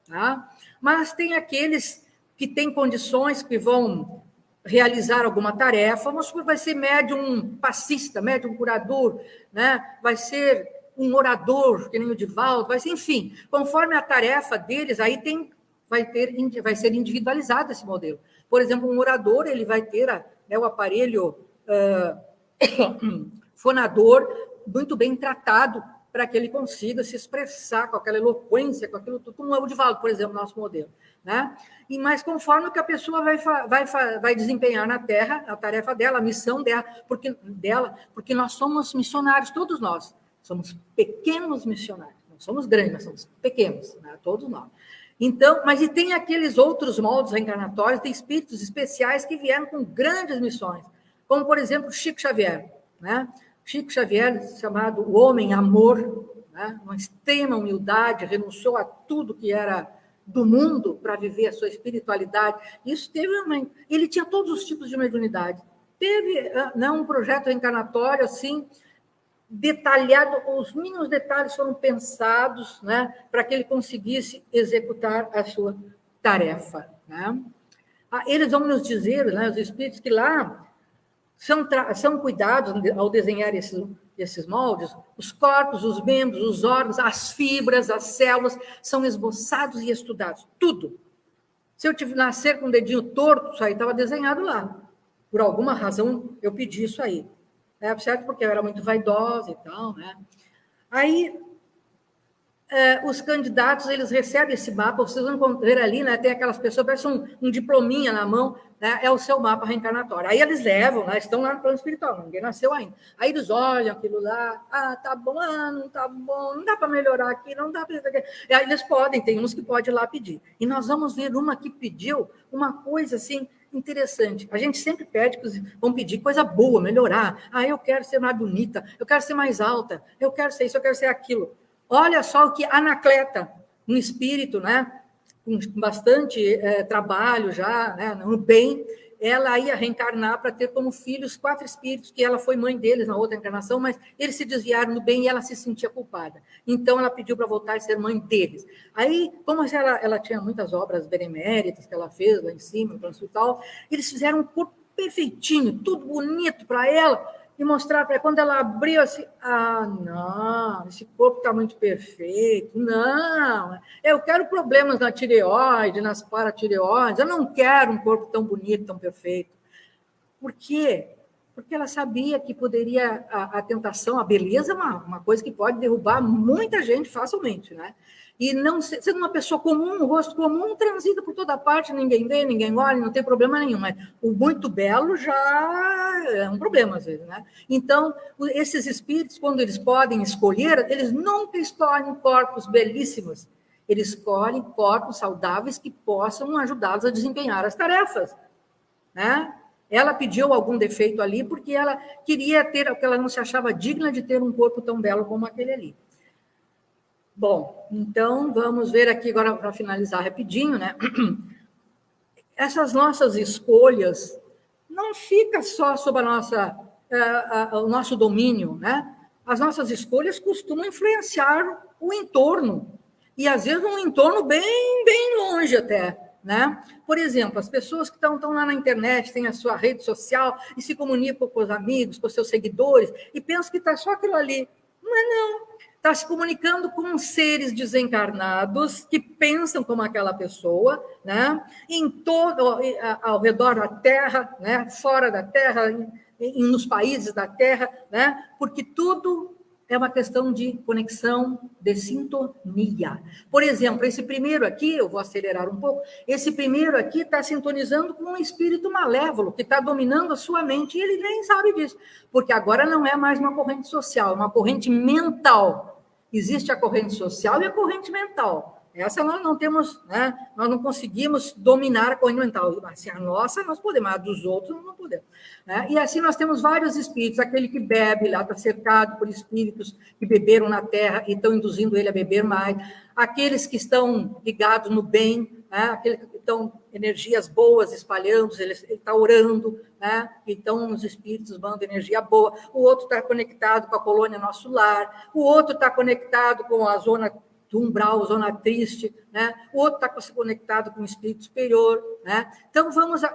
tá? Mas tem aqueles que têm condições, que vão realizar alguma tarefa, vamos supor, vai ser médium passista, médium curador, né? Vai ser um orador, que nem o Divaldo, vai ser, enfim, conforme a tarefa deles, aí vai ser individualizado esse modelo. Por exemplo, um orador, ele vai ter o aparelho fonador muito bem tratado para que ele consiga se expressar com aquela eloquência, com aquilo tudo, como é o Divaldo, por exemplo, nosso modelo, né? Mas conforme que a pessoa vai desempenhar na Terra, a tarefa dela, a missão dela, porque nós somos missionários, todos nós, somos pequenos missionários, não somos grandes, mas somos pequenos, né? Todos nós. Então, mas e tem aqueles outros moldes reencarnatórios, tem espíritos especiais que vieram com grandes missões, como, por exemplo, Chico Xavier, né? Chico Xavier, chamado o Homem Amor, né? Uma extrema humildade, renunciou a tudo que era do mundo para viver a sua espiritualidade. Isso ele tinha todos os tipos de mediunidade. Teve um projeto reencarnatório assim, detalhado, os mínimos detalhes foram pensados, né, para que ele conseguisse executar a sua tarefa, né? Eles vão nos dizer, né, os espíritos, que lá são cuidados ao desenhar esses moldes, os corpos, os membros, os órgãos, as fibras, as células, são esboçados e estudados, tudo. Se eu nascer com o dedinho torto, isso aí estava desenhado lá. Por alguma razão, eu pedi isso aí. Certo? Porque eu era muito vaidosa e tal, né? Aí, os candidatos, eles recebem esse mapa, vocês vão ver ali, né? Tem aquelas pessoas, parece um diplominha na mão, né? É o seu mapa reencarnatório. Aí eles levam, né? Estão lá no plano espiritual, ninguém nasceu ainda. Aí eles olham aquilo lá, tá bom, não tá bom, não dá para melhorar aqui, não dá para... Aí eles podem, tem uns que podem ir lá pedir. E nós vamos ver uma que pediu uma coisa assim interessante. A gente sempre pede que vão pedir coisa boa, melhorar. Eu quero ser mais bonita, eu quero ser mais alta, eu quero ser isso, eu quero ser aquilo. Olha só o que Anacleta, um espírito, né, com bastante trabalho já, né, no bem, ela ia reencarnar para ter como filhos 4 espíritos, que ela foi mãe deles na outra encarnação, mas eles se desviaram no bem e ela se sentia culpada. Então, ela pediu para voltar e ser mãe deles. Aí, como ela tinha muitas obras beneméritas que ela fez lá em cima, no hospital, eles fizeram um corpo perfeitinho, tudo bonito para ela, e mostrar para ela, quando ela abriu assim, não, esse corpo está muito perfeito, não, eu quero problemas na tireoide, nas paratireoides, eu não quero um corpo tão bonito, tão perfeito. Por quê? Porque ela sabia que poderia, a tentação, a beleza é uma coisa que pode derrubar muita gente facilmente, né? E não sendo uma pessoa comum, um rosto comum, transita por toda parte, ninguém vê, ninguém olha, não tem problema nenhum. Mas o muito belo já é um problema, às vezes, né? Então, esses espíritos, quando eles podem escolher, eles nunca escolhem corpos belíssimos. Eles escolhem corpos saudáveis que possam ajudá-los a desempenhar as tarefas, né? Ela pediu algum defeito ali porque ela queria ter, porque ela não se achava digna de ter um corpo tão belo como aquele ali. Bom, então vamos ver aqui agora para finalizar rapidinho, né? Essas nossas escolhas não fica só sob o nosso domínio, né? As nossas escolhas costumam influenciar o entorno, e às vezes um entorno bem, bem longe até, né? Por exemplo, as pessoas que estão lá na internet, têm a sua rede social e se comunicam com os amigos, com os seus seguidores, e pensam que está só aquilo ali. Não é não. Está se comunicando com seres desencarnados que pensam como aquela pessoa, né? Ao redor da Terra, né? Fora da Terra, nos países da Terra, né? Porque tudo é uma questão de conexão, de sintonia. Por exemplo, esse primeiro aqui, eu vou acelerar um pouco, esse primeiro aqui está sintonizando com um espírito malévolo, que está dominando a sua mente, e ele nem sabe disso, porque agora não é mais uma corrente social, é uma corrente mental. Existe a corrente social e a corrente mental. Essa nós não temos, né? Nós não conseguimos dominar a corrente mental. Assim, a nossa nós podemos, a dos outros não podemos. Né? E assim nós temos vários espíritos. Aquele que bebe lá está cercado por espíritos que beberam na terra e estão induzindo ele a beber mais. Aqueles que estão ligados no bem, né? Aqueles que estão energias boas espalhando, ele está orando, né? Então os espíritos mandam energia boa. O outro está conectado com a colônia Nosso Lar. O outro está conectado com a zona do umbral, zona triste, né? O outro está conectado com o espírito superior, né? Então,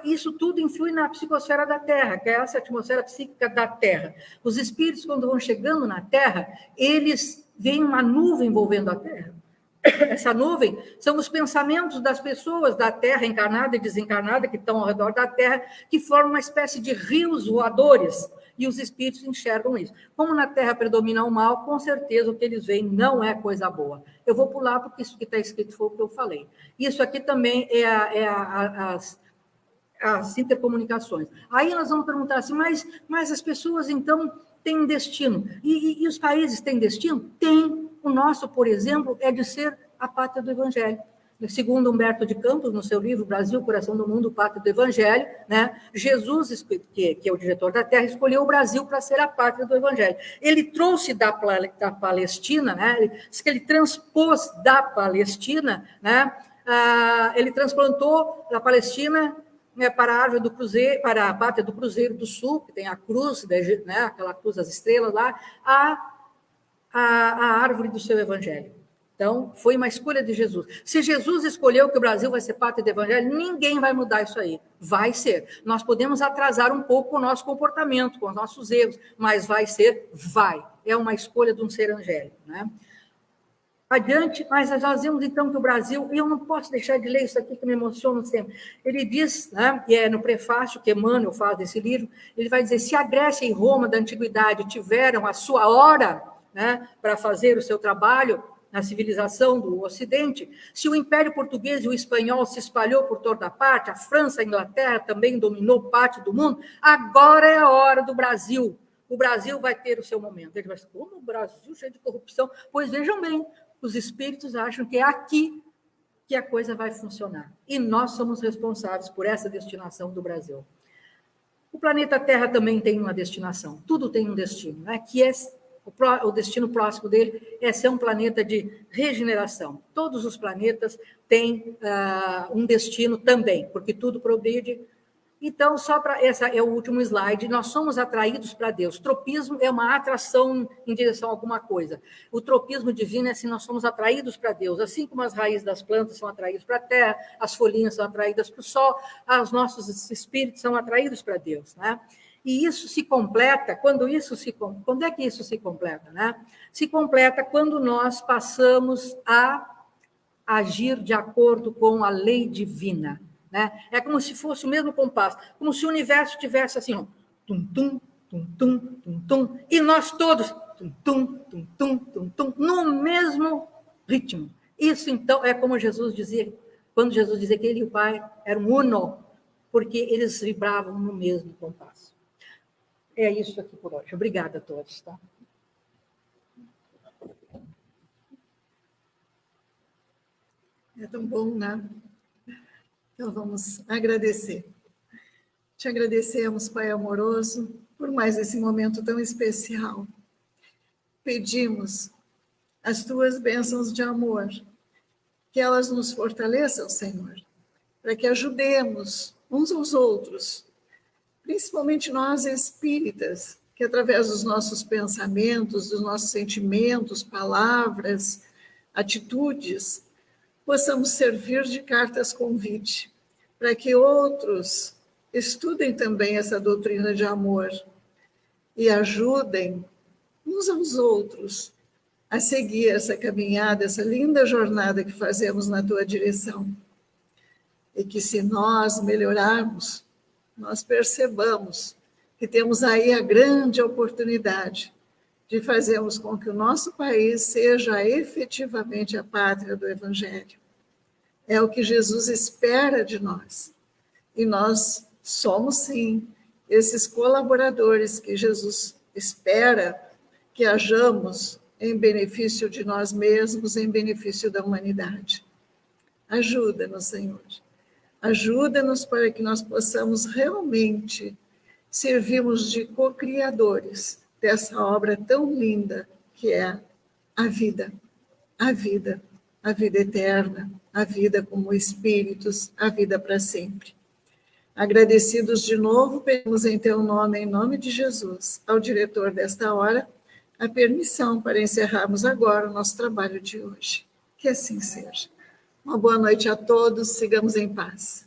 isso tudo influi na psicosfera da Terra, que é essa atmosfera psíquica da Terra. Os espíritos, quando vão chegando na Terra, eles veem uma nuvem envolvendo a Terra. Essa nuvem são os pensamentos das pessoas da Terra, encarnada e desencarnada, que estão ao redor da Terra, que formam uma espécie de rios voadores, e os espíritos enxergam isso. Como na Terra predomina o mal, com certeza o que eles veem não é coisa boa. Eu vou pular, porque isso que está escrito foi o que eu falei. Isso aqui também as intercomunicações. Aí nós vamos perguntar assim, mas as pessoas, então, têm destino. E os países têm destino? Tem. O nosso, por exemplo, é de ser a pátria do Evangelho. Segundo Humberto de Campos, no seu livro Brasil, Coração do Mundo, Pátria do Evangelho, né? Jesus, que é o diretor da Terra, escolheu o Brasil para ser a pátria do Evangelho. Ele trouxe da Palestina, né? Ele transpôs da Palestina, né? Ele transplantou da Palestina, né, para a árvore do cruzeiro, para a pátria do Cruzeiro do Sul, que tem a cruz, né? Aquela cruz das estrelas lá, a árvore do seu evangelho. Então, foi uma escolha de Jesus. Se Jesus escolheu que o Brasil vai ser pátria do evangelho, ninguém vai mudar isso aí. Vai ser. Nós podemos atrasar um pouco o nosso comportamento, com os nossos erros, mas vai ser, vai. É uma escolha de um ser angélico, né? Adiante, mas nós vemos então que o Brasil, e eu não posso deixar de ler isso aqui que me emociona sempre. Ele diz, né, e é no prefácio que Emmanuel faz desse livro, ele vai dizer: se a Grécia e Roma da antiguidade tiveram a sua hora, né, para fazer o seu trabalho na civilização do Ocidente, se o Império Português e o espanhol se espalhou por toda parte, a França, a Inglaterra também dominou parte do mundo, agora é a hora do Brasil. O Brasil vai ter o seu momento. Ele vai dizer: como o Brasil cheio de corrupção? Pois vejam bem, os espíritos acham que é aqui que a coisa vai funcionar. E nós somos responsáveis por essa destinação do Brasil. O planeta Terra também tem uma destinação. Tudo tem um destino, né? Que é o destino próximo dele é ser um planeta de regeneração. Todos os planetas têm um destino também, porque tudo progride. Então, essa é o último slide, nós somos atraídos para Deus. Tropismo é uma atração em direção a alguma coisa. O tropismo divino é assim, nós somos atraídos para Deus, assim como as raízes das plantas são atraídas para a terra, as folhinhas são atraídas para o sol, os nossos espíritos são atraídos para Deus, né? E isso se completa, quando é que isso se completa, né? Se completa quando nós passamos a agir de acordo com a lei divina. Né? É como se fosse o mesmo compasso, como se o universo tivesse assim, ó, tum, tum, tum, tum, tum, tum, e nós todos tum, tum, tum, tum, tum, tum, no mesmo ritmo. Isso, então, é como Jesus dizia, quando Jesus dizia que ele e o Pai eram uno, porque eles vibravam no mesmo compasso. É isso aqui por hoje. Obrigada a todos. Tá? É tão bom, né? Então, vamos agradecer. Te agradecemos, Pai amoroso, por mais esse momento tão especial. Pedimos as tuas bênçãos de amor, que elas nos fortaleçam, Senhor, para que ajudemos uns aos outros, principalmente nós espíritas, que através dos nossos pensamentos, dos nossos sentimentos, palavras, atitudes, possamos servir de cartas convite, para que outros estudem também essa doutrina de amor e ajudem uns aos outros a seguir essa caminhada, essa linda jornada que fazemos na tua direção. E que se nós melhorarmos, nós percebamos que temos aí a grande oportunidade de fazermos com que o nosso país seja efetivamente a pátria do Evangelho. É o que Jesus espera de nós. E nós somos, sim, esses colaboradores que Jesus espera que hajamos em benefício de nós mesmos, em benefício da humanidade. Ajuda-nos, Senhor. Ajuda-nos para que nós possamos realmente servirmos de co-criadores dessa obra tão linda que é a vida, a vida, a vida eterna, a vida como espíritos, a vida para sempre. Agradecidos de novo, pedimos em teu nome, em nome de Jesus, ao diretor desta hora, a permissão para encerrarmos agora o nosso trabalho de hoje. Que assim seja. Uma boa noite a todos, sigamos em paz.